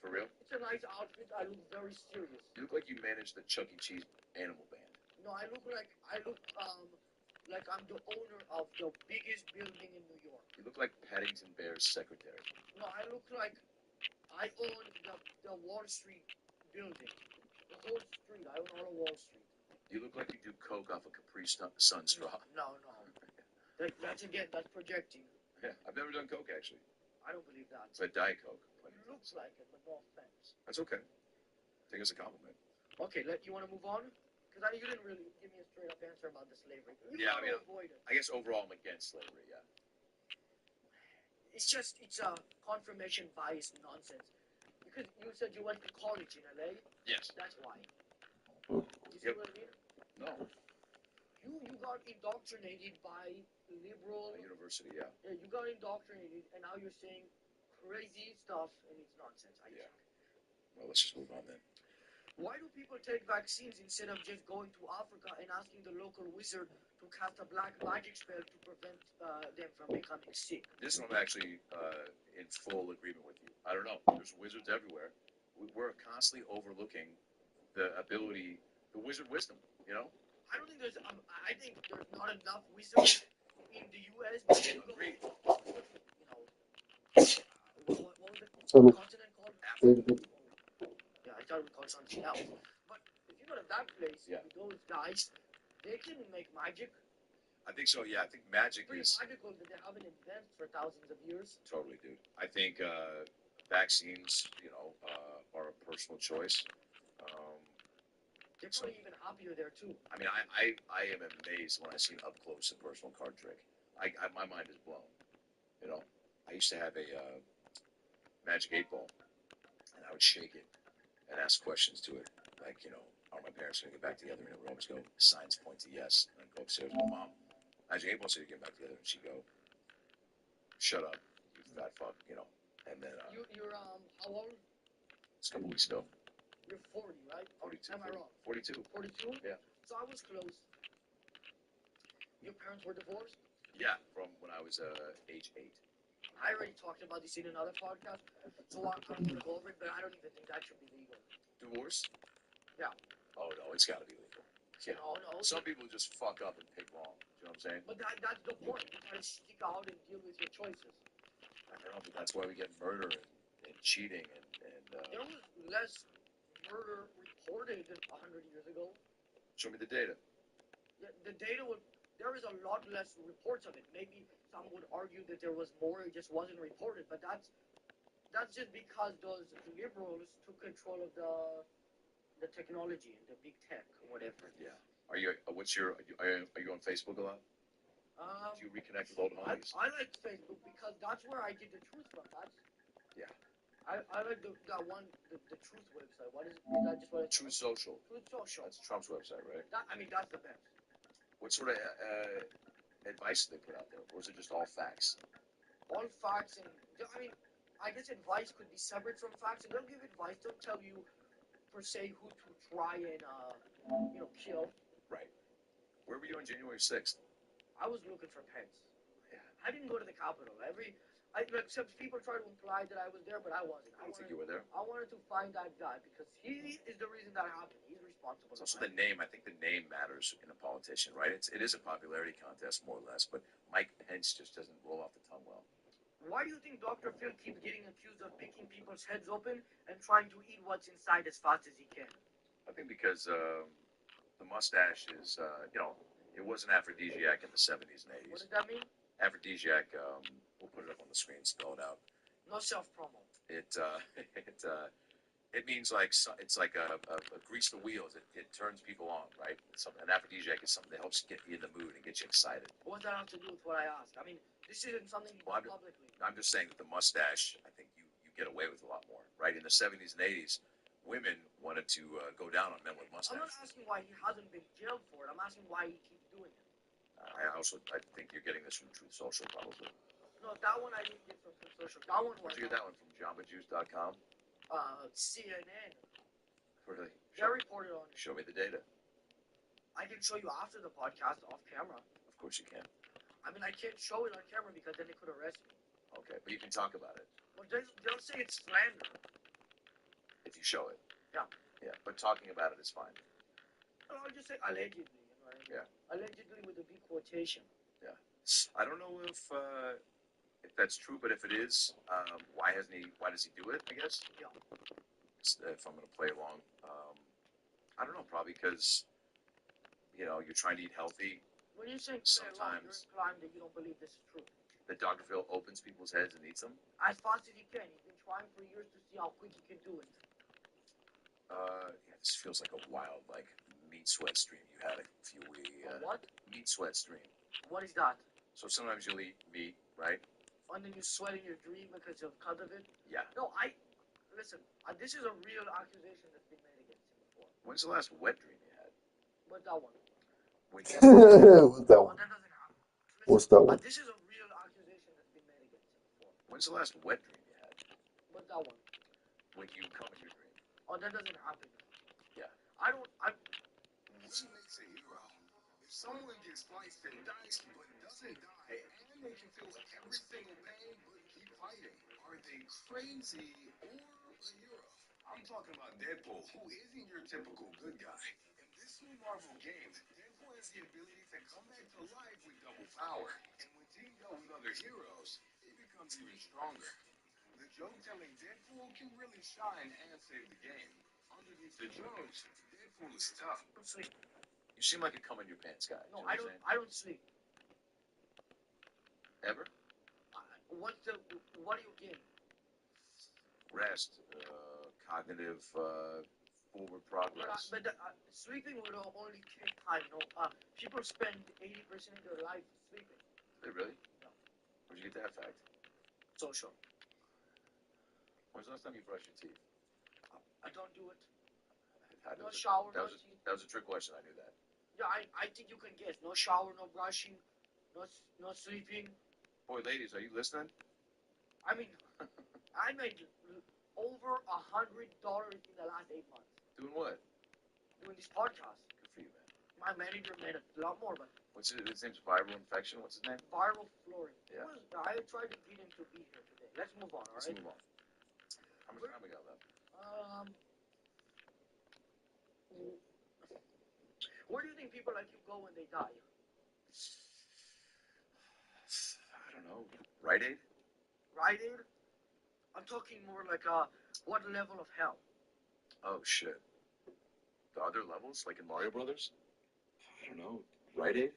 [SPEAKER 5] For real?
[SPEAKER 4] It's a nice outfit. I look very serious.
[SPEAKER 5] You look like you managed the Chuck E. Cheese animal band.
[SPEAKER 4] No, I look like I'm the owner of the biggest building in New York.
[SPEAKER 5] You look like Paddington Bear's secretary.
[SPEAKER 4] No, I look like I own the Wall Street building. The whole street. I own all of Wall Street.
[SPEAKER 5] You look like you do coke off a Capri Sun straw.
[SPEAKER 4] No. That's projecting.
[SPEAKER 5] Yeah, I've never done coke actually.
[SPEAKER 4] I don't believe that.
[SPEAKER 5] It's like Diet Coke.
[SPEAKER 4] It looks like it, but no offense.
[SPEAKER 5] That's okay. Take it as a compliment.
[SPEAKER 4] Okay, you want to move on? Because you didn't really give me a straight up answer about the slavery.
[SPEAKER 5] Yeah, I mean,
[SPEAKER 4] avoid it.
[SPEAKER 5] I guess overall I'm against slavery. Yeah.
[SPEAKER 4] It's a confirmation bias nonsense. Because you said you went to college in LA.
[SPEAKER 5] Yes.
[SPEAKER 4] That's why. You see what I mean?
[SPEAKER 5] No.
[SPEAKER 4] You got indoctrinated by liberal
[SPEAKER 5] University. Yeah.
[SPEAKER 4] Yeah, you got indoctrinated, and now you're saying crazy stuff, and it's nonsense. I think.
[SPEAKER 5] Well, let's just move on then.
[SPEAKER 4] Why do people take vaccines instead of just going to Africa and asking the local wizard to cast a black magic spell to prevent them from becoming sick?
[SPEAKER 5] This one I'm actually in full agreement with you. I don't know. There's wizards everywhere. We're constantly overlooking the wizard wisdom. You know.
[SPEAKER 4] I don't think there's. I think there's not enough wizards in the U.S.
[SPEAKER 5] Agreed.
[SPEAKER 4] What was the continent called? Africa. Yeah, I thought it was called something else. But if you go to that place, with those guys, they can make magic.
[SPEAKER 5] I think so. Yeah, I think magic
[SPEAKER 4] Pretty
[SPEAKER 5] is
[SPEAKER 4] magical that they haven't invented for thousands of years.
[SPEAKER 5] totally, dude. I think vaccines, are a personal choice.
[SPEAKER 4] They're probably even happier there too.
[SPEAKER 5] I mean, I am amazed when I see an up close and personal card trick. My mind is blown. You know, I used to have a Magic 8 Ball, and I would shake it and ask questions to it, like, you know, are my parents going to get back together? And it would always go, signs point to yes. And I'd go upstairs with my mom. Magic 8 Ball said to get back together, and she'd go, shut up, you fat fuck, you know. And then
[SPEAKER 4] You're how old?
[SPEAKER 5] it's a couple weeks ago.
[SPEAKER 4] You're 40, right?
[SPEAKER 5] 42.
[SPEAKER 4] Am I wrong?
[SPEAKER 5] 42.
[SPEAKER 4] 42?
[SPEAKER 5] Yeah.
[SPEAKER 4] So I was close. Your parents were divorced?
[SPEAKER 5] Yeah, from when I was age 8.
[SPEAKER 4] I already talked about this in another podcast, so I don't want to go over it, but I don't even think that should be legal.
[SPEAKER 5] Divorce?
[SPEAKER 4] Yeah.
[SPEAKER 5] Oh, no, it's got to be legal. Yeah.
[SPEAKER 4] No.
[SPEAKER 5] Some people just fuck up and pick wrong. You know what I'm saying?
[SPEAKER 4] But that's the point. You try to stick out and deal with your choices.
[SPEAKER 5] I don't know, but that's why we get murder and cheating and
[SPEAKER 4] There was less murder reported 100 years ago.
[SPEAKER 5] show me the data.
[SPEAKER 4] The data would. There is a lot less reports of it. Maybe some would argue that there was more, it just wasn't reported. But that's just because those liberals took control of the technology and the big tech or whatever.
[SPEAKER 5] Yeah. Are you? Are you on Facebook a lot? Do you reconnect with old homies?
[SPEAKER 4] I like Facebook because that's where I get the truth from.
[SPEAKER 5] Yeah.
[SPEAKER 4] I like that one, the truth website. What is it? Is that just what it's
[SPEAKER 5] Truth Social.
[SPEAKER 4] Truth Social.
[SPEAKER 5] That's Trump's website, right?
[SPEAKER 4] That's the best.
[SPEAKER 5] What sort of advice do they put out there, or is it just all facts?
[SPEAKER 4] All facts and I guess advice could be separate from facts, and they'll give advice. They'll tell you per se who to try and kill.
[SPEAKER 5] Right. Where were you on January 6th?
[SPEAKER 4] I was looking for Pence.
[SPEAKER 5] Yeah.
[SPEAKER 4] I didn't go to the Capitol. Except people try to imply that I was there, but I wasn't.
[SPEAKER 5] I don't think you were there.
[SPEAKER 4] I wanted to find that guy because he is the reason that happened. He's responsible.
[SPEAKER 5] It's also the name. I think the name matters in a politician, right? It is a popularity contest, more or less, but Mike Pence just doesn't roll off the tongue well.
[SPEAKER 4] Why do you think Dr. Phil keeps getting accused of picking people's heads open and trying to eat what's inside as fast as he can?
[SPEAKER 5] I think because the mustache is, it was an aphrodisiac in the 70s and 80s.
[SPEAKER 4] What does that mean?
[SPEAKER 5] Aphrodisiac, we'll put it up on the screen, spell it out.
[SPEAKER 4] No self-promo.
[SPEAKER 5] It means like it's like a grease the wheels. It turns people on, right? An aphrodisiac is something that helps get you in the mood and get you excited.
[SPEAKER 4] What does that have to do with what I asked? I mean, this isn't something you do publicly.
[SPEAKER 5] I'm just saying that the mustache, I think you get away with a lot more, right? In the 70s and 80s, women wanted to go down on men with mustaches.
[SPEAKER 4] I'm not asking why he hasn't been jailed for it. I'm asking why he keeps doing it.
[SPEAKER 5] I think you're getting this from Truth Social, probably.
[SPEAKER 4] No, that one I didn't get from Truth Social. That one was.
[SPEAKER 5] Where'd you get that one from? Jamba-Juice.com?
[SPEAKER 4] CNN.
[SPEAKER 5] Really?
[SPEAKER 4] They reported on it.
[SPEAKER 5] Show me the data.
[SPEAKER 4] I can show you after the podcast off camera.
[SPEAKER 5] Of course you can.
[SPEAKER 4] I mean, I can't show it on camera because then they could arrest me.
[SPEAKER 5] Okay, but you can talk about it.
[SPEAKER 4] Well, they'll say it's slander.
[SPEAKER 5] If you show it.
[SPEAKER 4] Yeah.
[SPEAKER 5] Yeah, but talking about it is fine.
[SPEAKER 4] Well, I'll just say allegedly. You know what I mean?
[SPEAKER 5] Yeah.
[SPEAKER 4] Allegedly with a big quotation.
[SPEAKER 5] Yeah. I don't know if that's true, but if it is, why does he do it, I guess?
[SPEAKER 4] Yeah.
[SPEAKER 5] If I'm going to play along, I don't know, probably because, you're trying to eat healthy.
[SPEAKER 4] When you're saying
[SPEAKER 5] sometimes
[SPEAKER 4] you're implying that you don't believe this is true.
[SPEAKER 5] That Dr. Phil opens people's heads and eats them?
[SPEAKER 4] As fast as he can. He's been trying for years to see how quick he can do it.
[SPEAKER 5] Yeah, this feels like a wild, meat sweat stream you had a few weeks.
[SPEAKER 4] What?
[SPEAKER 5] Meat sweat stream.
[SPEAKER 4] What is that?
[SPEAKER 5] So sometimes you'll eat meat, right?
[SPEAKER 4] And then you sweat in your dream because of cut of it?
[SPEAKER 5] Yeah.
[SPEAKER 4] No, listen, this is a real accusation that's been made against him before.
[SPEAKER 5] When's the last wet dream you had?
[SPEAKER 4] What's that one?
[SPEAKER 7] What's that
[SPEAKER 4] Oh,
[SPEAKER 7] one?
[SPEAKER 4] that doesn't happen. Listen,
[SPEAKER 7] What's that one?
[SPEAKER 4] this is a real accusation that's been made against him before.
[SPEAKER 5] When's the last wet dream you had?
[SPEAKER 4] What's that one?
[SPEAKER 5] When you come in your dream.
[SPEAKER 4] Oh, that doesn't happen.
[SPEAKER 5] Yeah.
[SPEAKER 8] What makes a hero? If someone gets sliced and diced but doesn't die, and they can feel every single pain but keep fighting, are they crazy or a hero? I'm talking about Deadpool, who isn't your typical good guy. In this new Marvel game, Deadpool has the ability to come back to life with double power, and when teamed up with other heroes, it becomes even stronger. The joke telling Deadpool can really shine and save the game. Underneath the jokes, Deadpool is tough.
[SPEAKER 4] I don't sleep.
[SPEAKER 5] You seem like a come in your pants guy.
[SPEAKER 4] No,
[SPEAKER 5] You know what
[SPEAKER 4] I don't sleep.
[SPEAKER 5] I'm saying? Ever?
[SPEAKER 4] What do you gain?
[SPEAKER 5] Rest, cognitive forward
[SPEAKER 4] But,
[SPEAKER 5] progress.
[SPEAKER 4] sleeping would only take time. No, people spend 80% of their life sleeping.
[SPEAKER 5] They really? No. Where'd you get that fact?
[SPEAKER 4] Social.
[SPEAKER 5] When's the last time you brushed your teeth?
[SPEAKER 4] I don't do it.
[SPEAKER 5] That
[SPEAKER 4] No
[SPEAKER 5] was a-
[SPEAKER 4] shower,
[SPEAKER 5] that
[SPEAKER 4] no
[SPEAKER 5] was a,
[SPEAKER 4] teeth.
[SPEAKER 5] that was a trick question. I knew that.
[SPEAKER 4] Yeah, I think you can guess. No shower, no brushing, no sleeping.
[SPEAKER 5] Boy, ladies, are you listening?
[SPEAKER 4] I mean, I made over $100 in the last 8 months
[SPEAKER 5] Doing what?
[SPEAKER 4] doing this podcast.
[SPEAKER 5] Good for you, man.
[SPEAKER 4] My manager made a lot more, but
[SPEAKER 5] What's his name's Viral Infection? What's his name?
[SPEAKER 4] viral flooring.
[SPEAKER 5] Yeah.
[SPEAKER 4] I tried to get him to be here today. Let's move on, all
[SPEAKER 5] Let's
[SPEAKER 4] right?
[SPEAKER 5] move on. How much time we got left?
[SPEAKER 4] Where do you think people like you go when they die?
[SPEAKER 5] I don't know. Rite Aid?
[SPEAKER 4] Rite Aid? I'm talking more like what level of hell?
[SPEAKER 5] Oh shit. The other levels, like in Mario Brothers? I don't know. Rite Aid?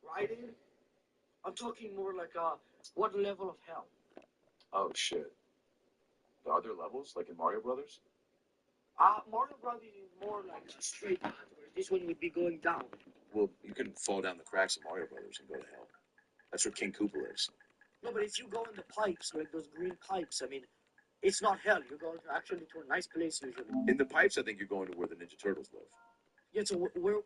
[SPEAKER 4] Rite Aid? I'm talking more like what level of hell?
[SPEAKER 5] Oh shit. The other levels, like in Mario Brothers?
[SPEAKER 4] Mario Brothers is more like a straight path, where this one would be going down.
[SPEAKER 5] Well, you can fall down the cracks of Mario Brothers and go to hell. That's where King Koopa lives.
[SPEAKER 4] No, but if you go in the pipes, like those green pipes, I mean, it's not hell. You're going actually to a nice place usually.
[SPEAKER 5] In the pipes, I think you're going to where the Ninja Turtles live.
[SPEAKER 4] Yeah, so where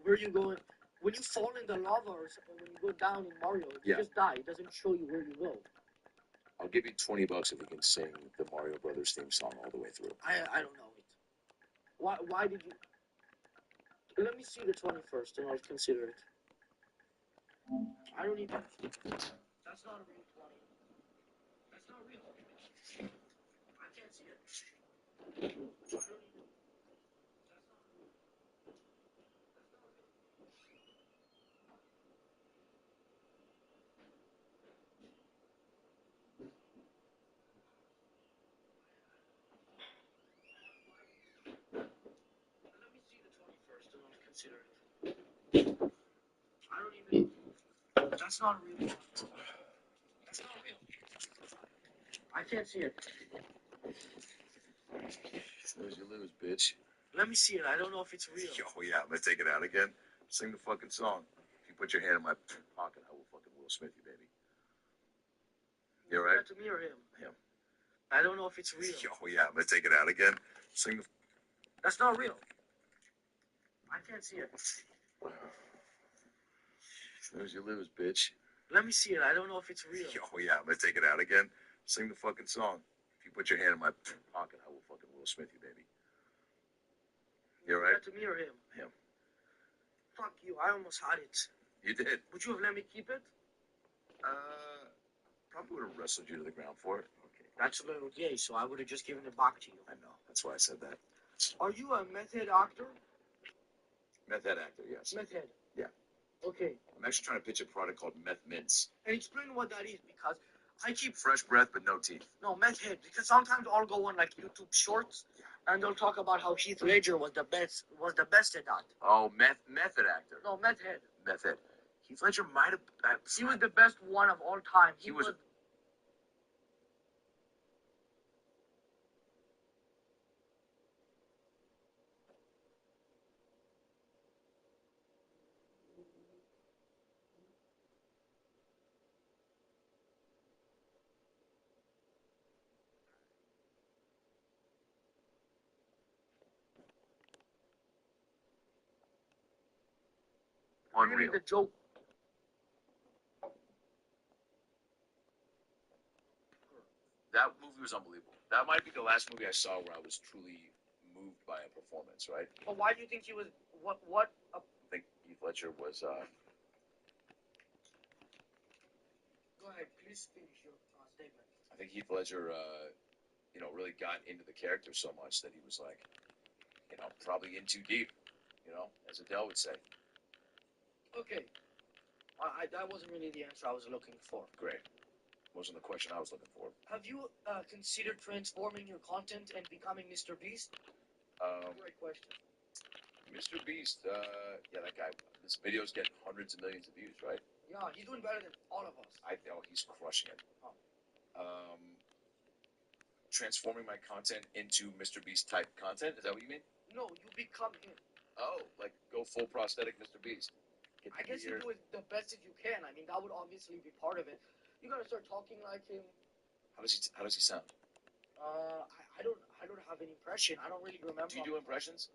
[SPEAKER 4] are you going? When you fall in the lava or something, when you go down in Mario, you
[SPEAKER 5] Yeah.
[SPEAKER 4] just die. It doesn't show you where you go.
[SPEAKER 5] I'll give you $20 if you can sing the Mario Brothers theme song all the way through.
[SPEAKER 4] I don't know it. Why did you? Let me see the 21st and I'll consider it. I don't even. That's not a real 20. That's not real. I can't see it. I don't even. That's not real. That's not real. Let me see the 21st and I'll consider it. I don't even. That's not real. That's not real. I can't see it.
[SPEAKER 5] Snooze, you lose, bitch.
[SPEAKER 4] Let me see it. I don't know if it's real.
[SPEAKER 5] Oh yeah, I'm gonna take it out again. Sing the fucking song. If you put your hand in my pocket, I will fucking Will Smith you, baby. You alright?
[SPEAKER 4] Is that to me or him?
[SPEAKER 5] Him.
[SPEAKER 4] I don't know if it's real.
[SPEAKER 5] Oh yeah, I'm gonna take it out again. Sing the.
[SPEAKER 4] That's not real. I can't see it.
[SPEAKER 5] Snooze, you lose, bitch.
[SPEAKER 4] Let me see it. I don't know if it's real.
[SPEAKER 5] Oh yeah, I'm gonna take it out again. Sing the fucking song. If you put your hand in my pocket, I will fucking Will Smith you, baby. You alright?
[SPEAKER 4] Is that to me or him?
[SPEAKER 5] Him.
[SPEAKER 4] Fuck you. I almost had it.
[SPEAKER 5] You did.
[SPEAKER 4] Would you have let me keep it?
[SPEAKER 5] Probably would have wrestled you to the ground for it.
[SPEAKER 4] Okay. That's a little gay, so I would have just given it back to you.
[SPEAKER 5] I know. That's why I said that.
[SPEAKER 4] Are you a meth head actor?
[SPEAKER 5] Meth head actor, yes.
[SPEAKER 4] Meth head?
[SPEAKER 5] Yeah.
[SPEAKER 4] Okay.
[SPEAKER 5] I'm actually trying to pitch a product called Meth Mints.
[SPEAKER 4] And explain what that is, because I keep...
[SPEAKER 5] Fresh breath, but no teeth.
[SPEAKER 4] No, meth head. Because sometimes I'll go on like YouTube shorts, and they'll talk about how Heath Ledger was the best at that.
[SPEAKER 5] Oh, method actor.
[SPEAKER 4] No, meth head.
[SPEAKER 5] Meth head. Heath Ledger might have.
[SPEAKER 4] He was the best one of all time.
[SPEAKER 5] He was.
[SPEAKER 4] Really
[SPEAKER 5] Unreal.
[SPEAKER 4] the joke.
[SPEAKER 5] That movie was unbelievable. That might be the last movie I saw where I was truly moved by a performance, right?
[SPEAKER 4] But why do you think he was... What...
[SPEAKER 5] I think Heath Ledger was.
[SPEAKER 4] Go ahead, please finish your statement.
[SPEAKER 5] I think Heath Ledger, really got into the character so much that he was like, probably in too deep, as Adele would say.
[SPEAKER 4] Okay. That wasn't really the answer I was looking for.
[SPEAKER 5] Great. Wasn't the question I was looking for.
[SPEAKER 4] Have you considered transforming your content and becoming Mr. Beast? Great question.
[SPEAKER 5] Mr. Beast, that guy, his videos get hundreds of millions of views, right?
[SPEAKER 4] Yeah, he's doing better than all of us.
[SPEAKER 5] I know he's crushing it. Transforming my content into Mr. Beast type content, is that what you mean?
[SPEAKER 4] No, you become him.
[SPEAKER 5] Oh, like go full prosthetic Mr. Beast. Get
[SPEAKER 4] I
[SPEAKER 5] the
[SPEAKER 4] guess you
[SPEAKER 5] beard.
[SPEAKER 4] do it the best as you can. I mean, that would obviously be part of it. You gotta start talking like him.
[SPEAKER 5] How does he sound?
[SPEAKER 4] I don't have an impression. I don't really remember.
[SPEAKER 5] Do you do impressions?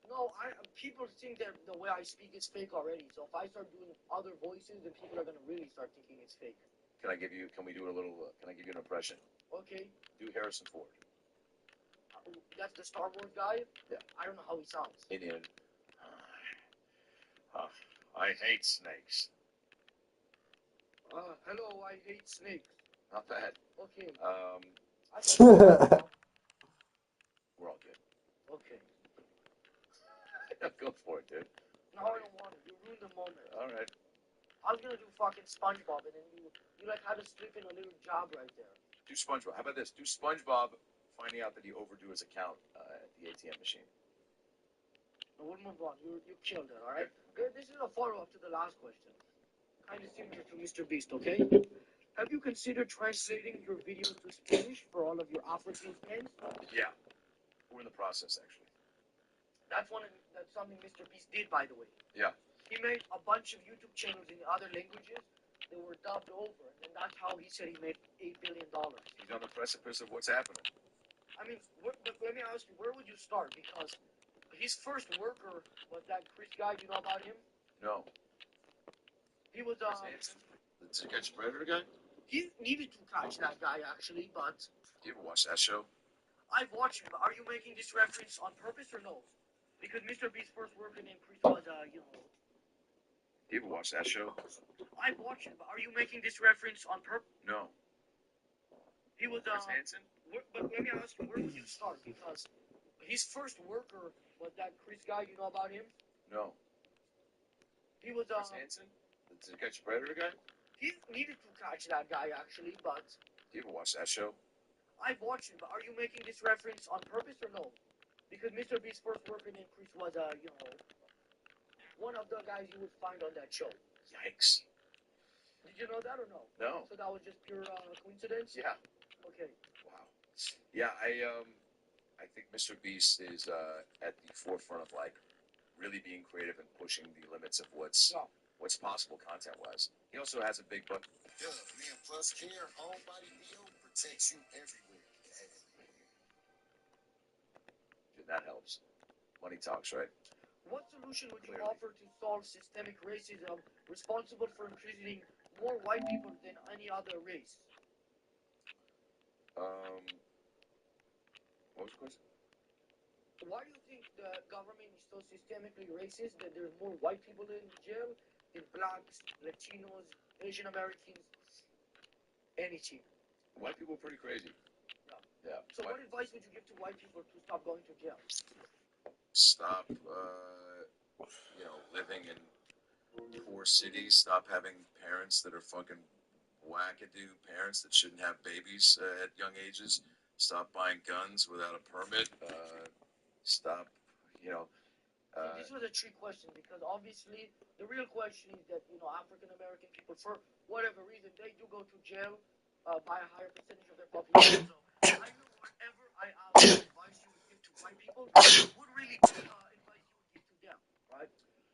[SPEAKER 4] No, people think that the way I speak is fake already. So if I start doing other voices, then people are gonna really start thinking it's fake.
[SPEAKER 5] Can we do a little? Can I give you an impression?
[SPEAKER 4] Okay.
[SPEAKER 5] Do Harrison Ford.
[SPEAKER 4] That's the Star Wars guy?
[SPEAKER 5] Yeah.
[SPEAKER 4] I don't know how he sounds.
[SPEAKER 5] Indian. I hate snakes.
[SPEAKER 4] Hello, I hate snakes.
[SPEAKER 5] Not bad.
[SPEAKER 4] Okay. I
[SPEAKER 5] We're all good.
[SPEAKER 4] Okay.
[SPEAKER 5] Go for it, dude.
[SPEAKER 4] No, I don't want it. You ruined the moment.
[SPEAKER 5] All right.
[SPEAKER 4] I was gonna do fucking SpongeBob, and then you like had to slip in a little job right there.
[SPEAKER 5] Do SpongeBob. How about this? Do SpongeBob finding out that he overdrew his account at the ATM machine.
[SPEAKER 4] No, we'll move on. You killed it, all right? Okay. This is a follow-up to the last question. Kind of similar to Mr. Beast, okay? Have you considered translating your videos to Spanish for all of your African fans?
[SPEAKER 5] Yeah. We're in the process, actually.
[SPEAKER 4] That's something Mr. Beast did, by the way.
[SPEAKER 5] Yeah.
[SPEAKER 4] He made a bunch of YouTube channels in other languages that were dubbed over, and that's how he said he made $8 billion.
[SPEAKER 5] He's on the precipice of what's happening.
[SPEAKER 4] I mean, but let me ask you, where would you start? Because his first worker was that Chris guy. Do you know about him?
[SPEAKER 5] No.
[SPEAKER 4] He was
[SPEAKER 5] Chris Hansen? The To Catch a Predator guy?
[SPEAKER 4] He needed to catch that guy actually, but
[SPEAKER 5] Do you ever watch that show?
[SPEAKER 4] I've watched him. Are you making this reference on purpose or no? Because Mr. Beast's first worker named Chris was
[SPEAKER 5] Do you ever watch that show?
[SPEAKER 4] I've watched him. But are you making this reference on purpose?
[SPEAKER 5] No.
[SPEAKER 4] He was
[SPEAKER 5] Chris Hansen?
[SPEAKER 4] But let me ask you, where would you start? Because his first worker was that Chris guy. You know about him?
[SPEAKER 5] No.
[SPEAKER 4] He was
[SPEAKER 5] Chris Hansen? The To Catch a Predator guy?
[SPEAKER 4] He needed to catch that guy actually, but
[SPEAKER 5] Do you ever watch that show?
[SPEAKER 4] I've watched him. But are you making this reference on purpose or no? Because Mr. Beast's first worker named Chris was one of the guys you would find on that show.
[SPEAKER 5] Yikes.
[SPEAKER 4] Did you know that or no?
[SPEAKER 5] No.
[SPEAKER 4] So that was just pure coincidence?
[SPEAKER 5] Yeah.
[SPEAKER 4] Okay.
[SPEAKER 5] Wow. Yeah, I think Mr. Beast is at the forefront of like really being creative and pushing the limits of what's possible content-wise. He also has a big butt.
[SPEAKER 8] Yeah, man, plus care, whole body deal protects you everywhere.
[SPEAKER 5] That helps. Money talks, right?
[SPEAKER 4] What solution would you
[SPEAKER 5] Clearly.
[SPEAKER 4] offer to solve systemic racism responsible for imprisoning more white people than any other race?
[SPEAKER 5] What was the question?
[SPEAKER 4] Why do you think the government is so systemically racist that there's more white people in jail than blacks, Latinos, Asian Americans, anything?
[SPEAKER 5] White people are pretty crazy. Yeah.
[SPEAKER 4] So what advice would you give to white people to stop going to jail?
[SPEAKER 5] Stop, living in poor cities. Stop having parents that are fucking wackadoo parents that shouldn't have babies at young ages. Stop buying guns without a permit. Stop,
[SPEAKER 4] This was a trick question because obviously the real question is that African American people, for whatever reason, they do go to jail by a higher percentage of their population. So I know whatever I ask advice you would give to white people would really be advice you would give to them, right?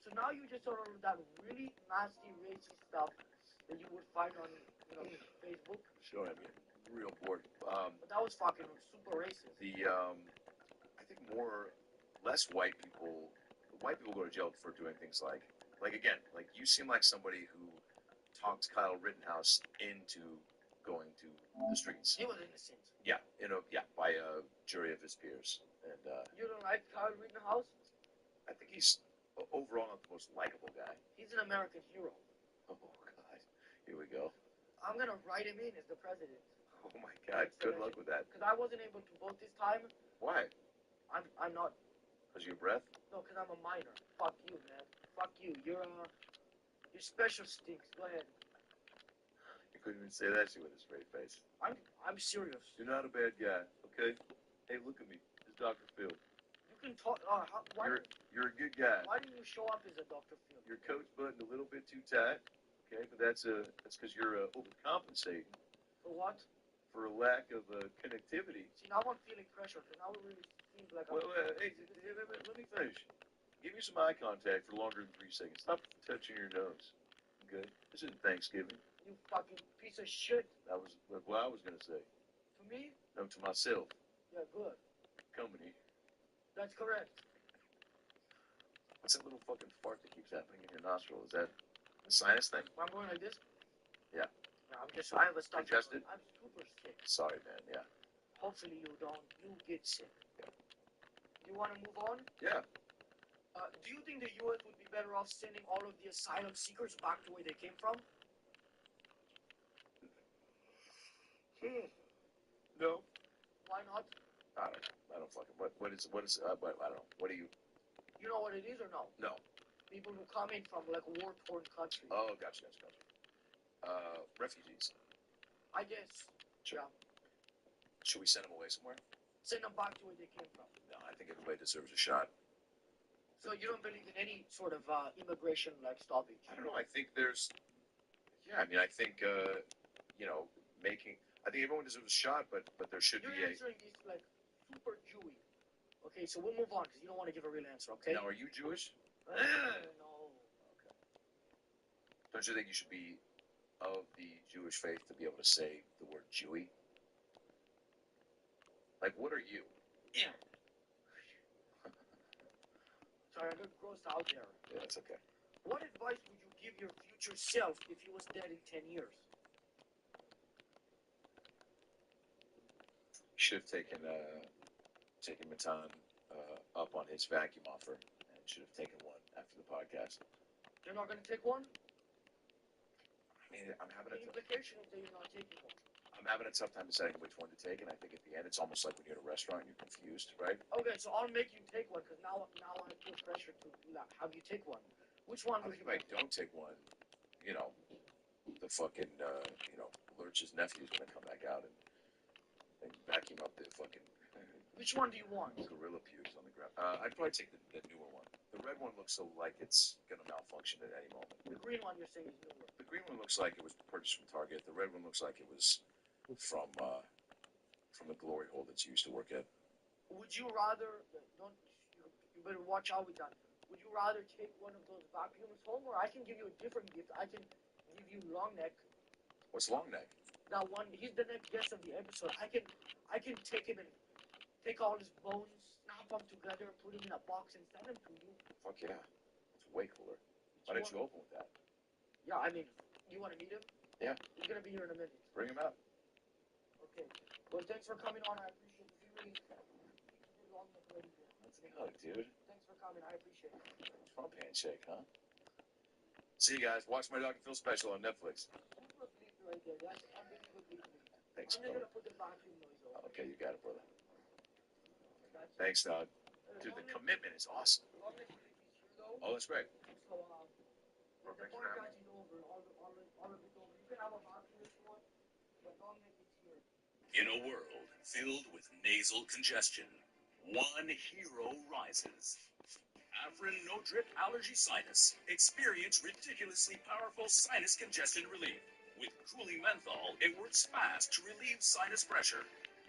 [SPEAKER 4] So now you just sort of that really nasty racist stuff that you would find on Facebook.
[SPEAKER 5] Sure, I'm getting real bored.
[SPEAKER 4] But that was fucking super racist.
[SPEAKER 5] I think less white people go to jail for doing things like again, like you seem like somebody who talked Kyle Rittenhouse into going to the streets.
[SPEAKER 4] He was innocent.
[SPEAKER 5] Yeah, by a jury of his peers. And
[SPEAKER 4] you don't like Kyle Rittenhouse?
[SPEAKER 5] I think he's overall not the most likable guy.
[SPEAKER 4] He's an American hero.
[SPEAKER 5] Oh God, here we go.
[SPEAKER 4] I'm gonna write him in as the president.
[SPEAKER 5] Oh my God, good luck with that.
[SPEAKER 4] Because I wasn't able to vote this time.
[SPEAKER 5] Why?
[SPEAKER 4] I'm not.
[SPEAKER 5] Because your breath?
[SPEAKER 4] No, because I'm a minor. Fuck you, man. Fuck you. Your special stinks. Go ahead.
[SPEAKER 5] You couldn't even say that shit with a straight face.
[SPEAKER 4] I'm serious.
[SPEAKER 5] You're not a bad guy, okay? Hey, look at me. This is Dr. Phil.
[SPEAKER 4] You can talk.
[SPEAKER 5] You're a good guy.
[SPEAKER 4] Why didn't you show up as a Dr. Phil?
[SPEAKER 5] Your coat buttoned a little bit too tight, okay? But that's because you're overcompensating
[SPEAKER 4] For what?
[SPEAKER 5] for a lack of connectivity.
[SPEAKER 4] See, now I'm feeling pressure because now we're really seems like
[SPEAKER 5] Well, hey, let me finish. Give me some eye contact for longer than 3 seconds. Stop touching your nose. Okay? This isn't Thanksgiving.
[SPEAKER 4] you fucking piece of shit.
[SPEAKER 5] That was what I was going to say.
[SPEAKER 4] To me?
[SPEAKER 5] No, to myself.
[SPEAKER 4] Yeah, good.
[SPEAKER 5] Company.
[SPEAKER 4] That's correct.
[SPEAKER 5] What's that little fucking fart that keeps happening in your nostril? Is that a sinus thing?
[SPEAKER 4] I'm going like this?
[SPEAKER 5] Yeah.
[SPEAKER 4] No, I have a stuff.
[SPEAKER 5] Congested?
[SPEAKER 4] I'm super sick.
[SPEAKER 5] Sorry, man. Yeah.
[SPEAKER 4] Hopefully you get sick.
[SPEAKER 5] Yeah.
[SPEAKER 4] You want to move on?
[SPEAKER 5] Yeah.
[SPEAKER 4] Do you think the U.S. would be better off sending all of the asylum seekers back to where they came from?
[SPEAKER 5] No.
[SPEAKER 4] Why not?
[SPEAKER 5] I don't know. I don't fucking. What is? I don't know. What do you?
[SPEAKER 4] You know what it is or no?
[SPEAKER 5] No.
[SPEAKER 4] People who come in from like war-torn countries.
[SPEAKER 5] Oh, gotcha. Refugees.
[SPEAKER 4] I guess.
[SPEAKER 5] Sure.
[SPEAKER 4] Yeah.
[SPEAKER 5] Should we send them away somewhere?
[SPEAKER 4] Send them back to where they came from.
[SPEAKER 5] No, I think everybody deserves a shot.
[SPEAKER 4] So you don't believe in any sort of immigration like stoppage?
[SPEAKER 5] I don't know. I think there's. Yeah, I mean, I think I think everyone deserves a shot, but there should
[SPEAKER 4] Your
[SPEAKER 5] be a.
[SPEAKER 4] answering is like super Jewy. Okay, so we'll move on because you don't want to give a real answer. Okay?
[SPEAKER 5] Now, are you Jewish?
[SPEAKER 4] No.
[SPEAKER 5] Okay. Don't you think you should be of the Jewish faith to be able to say the word Jewy? Like, what are you?
[SPEAKER 4] Yeah. Sorry, I got grossed out there.
[SPEAKER 5] Yeah, that's okay.
[SPEAKER 4] What advice would you give your future self if he was dead in 10 years?
[SPEAKER 5] Should have taken Matan up on his vacuum offer, and should have taken one after the podcast.
[SPEAKER 4] You're not going to take one?
[SPEAKER 5] I mean,
[SPEAKER 4] The implication is that you're not taking one.
[SPEAKER 5] I'm having a tough time deciding which one to take, and I think at the end it's almost like when you're at a restaurant and you're confused, right?
[SPEAKER 4] Okay, so I'll make you take one because now I feel pressure to have you take one. Which one
[SPEAKER 5] I
[SPEAKER 4] would
[SPEAKER 5] think
[SPEAKER 4] you
[SPEAKER 5] if I don't take one, the fucking Lurch's nephew's gonna come back out and vacuum up the fucking
[SPEAKER 4] Which one do you want?
[SPEAKER 5] gorilla pubes on the ground. I'd probably take the newer one. The red one looks so like it's gonna malfunction at any moment.
[SPEAKER 4] The green one you're saying is newer.
[SPEAKER 5] The green one looks like it was purchased from Target. The red one looks like it was from the glory hole that you used to work at.
[SPEAKER 4] Would you rather, you better watch out with that. Would you rather take one of those vacuums home, or I can give you a different gift? I can give you long neck.
[SPEAKER 5] What's long neck?
[SPEAKER 4] That one, he's the next guest of the episode. I can take him and take all his bones, snap them together, put him in a box, and send him to you.
[SPEAKER 5] Fuck yeah, it's way cooler. Why don't you open with that?
[SPEAKER 4] Yeah, I mean, you want to meet him?
[SPEAKER 5] Yeah.
[SPEAKER 4] He's gonna be here in a minute.
[SPEAKER 5] Bring him out.
[SPEAKER 4] Okay. Well, thanks for coming on. I appreciate it. You really long neck ready here.
[SPEAKER 5] That's a hug, dude.
[SPEAKER 4] Thanks for coming. I appreciate it.
[SPEAKER 5] Trump handshake, huh? See you guys. Watch my Dr. Phil special on Netflix.
[SPEAKER 4] Super bleep right there. That's unbelievably bleep.
[SPEAKER 5] Thanks,
[SPEAKER 4] I'm not
[SPEAKER 5] brother.
[SPEAKER 4] gonna put the vacuum noise over.
[SPEAKER 5] Okay, you got it, brother.
[SPEAKER 4] That's
[SPEAKER 5] Thanks, dog. Dude, the commitment is awesome.
[SPEAKER 4] long neck bleep is here though.
[SPEAKER 5] Oh, that's great.
[SPEAKER 4] So the podcast is over. All of it's over. You can have a vacuum if you want, but long neck is here.
[SPEAKER 9] In a world filled with nasal congestion, one hero rises. Afrin No Drip Allergy Sinus. Experience ridiculously powerful sinus congestion relief. With cooling menthol, it works fast to relieve sinus pressure.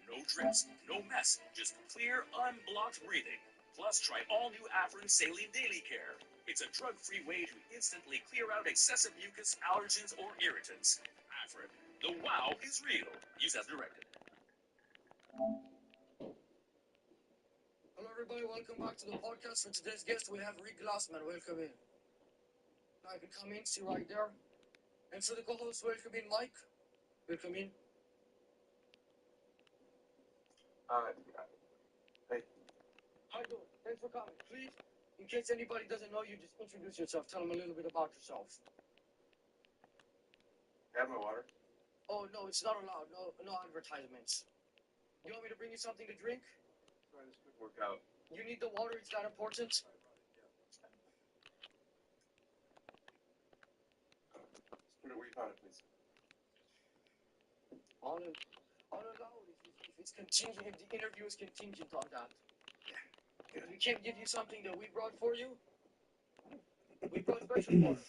[SPEAKER 9] No drips, no mess, just clear, unblocked breathing. Plus, try all new Afrin Saline Daily Care. It's a drug-free way to instantly clear out excessive mucus, allergens, or irritants. Afrin, the wow is real. Use as directed.
[SPEAKER 4] Hello, everybody. Welcome back to the podcast. For today's guest, we have Rick Glassman. Welcome in. Now you can come in, see right there. And for the co-host, welcome in, Mike. Welcome in.
[SPEAKER 5] Hey.
[SPEAKER 4] How you doing? Thanks for coming. Please, in case anybody doesn't know you, just introduce yourself. Tell them a little bit about yourself.
[SPEAKER 5] Have my water?
[SPEAKER 4] Oh, no, it's not allowed. No advertisements. You want me to bring you something to drink?
[SPEAKER 5] Try this quick workout.
[SPEAKER 4] You need the water. It's that important.
[SPEAKER 5] Put it where you found it, please.
[SPEAKER 4] All allowed if it's contingent, if the interview is contingent on that.
[SPEAKER 5] Yeah.
[SPEAKER 4] We can't give you something that we brought for you. We brought special water.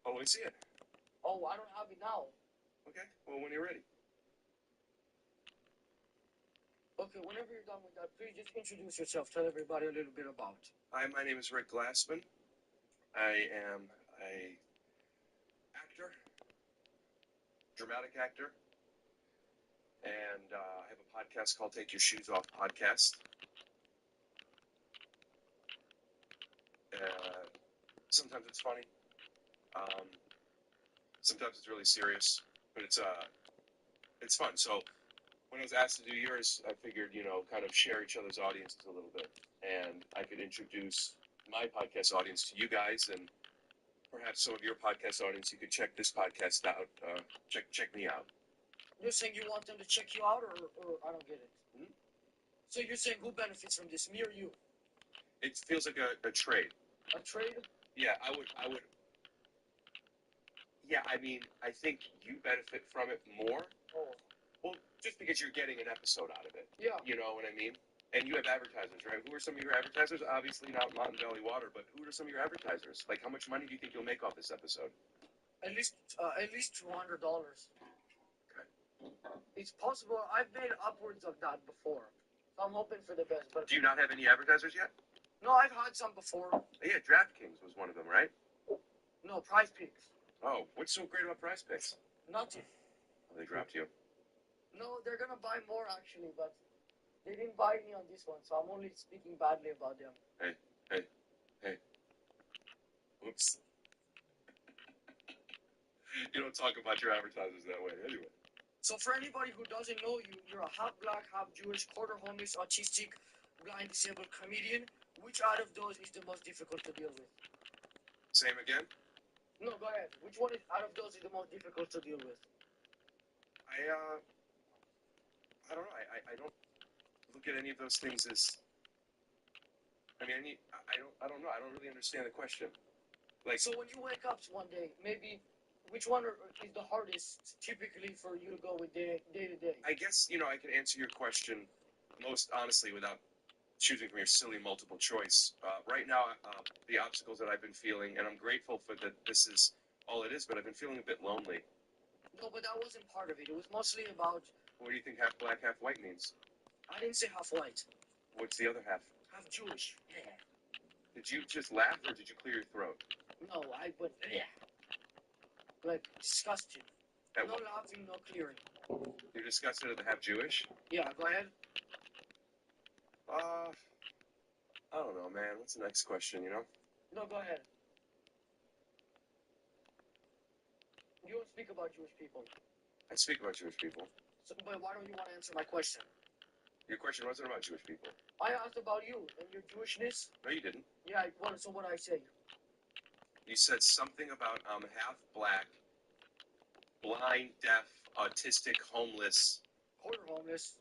[SPEAKER 5] Oh, let me see it.
[SPEAKER 4] Oh, I don't have it now.
[SPEAKER 5] Okay. Well, when you're ready.
[SPEAKER 4] Okay, whenever you're done with that, please just introduce yourself. Tell everybody a little bit about.
[SPEAKER 3] Hi, my name is Rick Glassman. I am a actor, dramatic actor, and I have a podcast called Take Your Shoes Off Podcast. Sometimes it's funny. Sometimes it's really serious, but it's fun. So when I was asked to do yours, I figured, kind of share each other's audiences a little bit, and I could introduce my podcast audience to you guys, and perhaps some of your podcast audience, you could check this podcast out. Check me out.
[SPEAKER 4] You're saying you want them to check you out, or I don't get it.
[SPEAKER 3] Hmm?
[SPEAKER 4] So you're saying who benefits from this, me or you?
[SPEAKER 3] It feels like a trade.
[SPEAKER 4] A trade?
[SPEAKER 3] Yeah, I would. Yeah, I mean, I think you benefit from it more.
[SPEAKER 4] Oh.
[SPEAKER 3] Well, just because you're getting an episode out of it.
[SPEAKER 4] Yeah.
[SPEAKER 3] You know what I mean? And you have advertisers, right? Who are some of your advertisers? Obviously not Mountain Valley Water, but who are some of your advertisers? Like, how much money do you think you'll make off this episode?
[SPEAKER 4] At least $200.
[SPEAKER 3] Okay.
[SPEAKER 4] It's possible. I've made upwards of that before. So I'm hoping for the best. But
[SPEAKER 3] Do you not have any advertisers yet?
[SPEAKER 4] no, I've had some before.
[SPEAKER 3] Yeah, DraftKings was one of them, right?
[SPEAKER 4] No, Prize Picks.
[SPEAKER 3] Oh, what's so great about Prize Picks?
[SPEAKER 4] Nothing.
[SPEAKER 3] Oh, they dropped you.
[SPEAKER 4] No, they're gonna buy more actually, but they didn't buy me on this one, so I'm only speaking badly about them.
[SPEAKER 3] Hey. Whoops. You don't talk about your advertisers that way, anyway.
[SPEAKER 4] So for anybody who doesn't know you, you're a half black, half Jewish, quarter homeless, autistic, blind, disabled comedian. Which out of those is the most difficult to deal with?
[SPEAKER 3] Same again?
[SPEAKER 4] No, go ahead. Which one out of those is the most difficult to deal with?
[SPEAKER 3] I don't know. I don't look at any of those things as. I mean, I don't know. I don't really understand the question. Like,
[SPEAKER 4] So when you wake up one day, maybe which one is the hardest typically for you to go with day to day?
[SPEAKER 3] I guess, I can answer your question most honestly without choosing from your silly multiple choice. Right now, the obstacles that I've been feeling, and I'm grateful for that this is all it is, but I've been feeling a bit lonely.
[SPEAKER 4] No, but that wasn't part of it. It was mostly about.
[SPEAKER 3] What do you think half black, half white means?
[SPEAKER 4] I didn't say half white,
[SPEAKER 3] What's the other half?
[SPEAKER 4] half Jewish. Yeah.
[SPEAKER 3] Did you just laugh or did you clear your throat?
[SPEAKER 4] No, I went. Yeah. Like disgusted.
[SPEAKER 3] At
[SPEAKER 4] No
[SPEAKER 3] what?
[SPEAKER 4] laughing, no clearing.
[SPEAKER 3] You're disgusted at the half Jewish?
[SPEAKER 4] Yeah, go ahead.
[SPEAKER 3] I don't know, man. What's the next question,
[SPEAKER 4] No, go ahead. You don't speak about Jewish people.
[SPEAKER 3] I speak about Jewish people.
[SPEAKER 4] So, but why don't you want to answer my question?
[SPEAKER 3] Your question wasn't about Jewish people.
[SPEAKER 4] I asked about you and your Jewishness.
[SPEAKER 3] No, you didn't.
[SPEAKER 4] Yeah, so what I say?
[SPEAKER 3] You said something about I'm half black, blind, deaf, autistic, homeless.
[SPEAKER 4] Quarter homeless.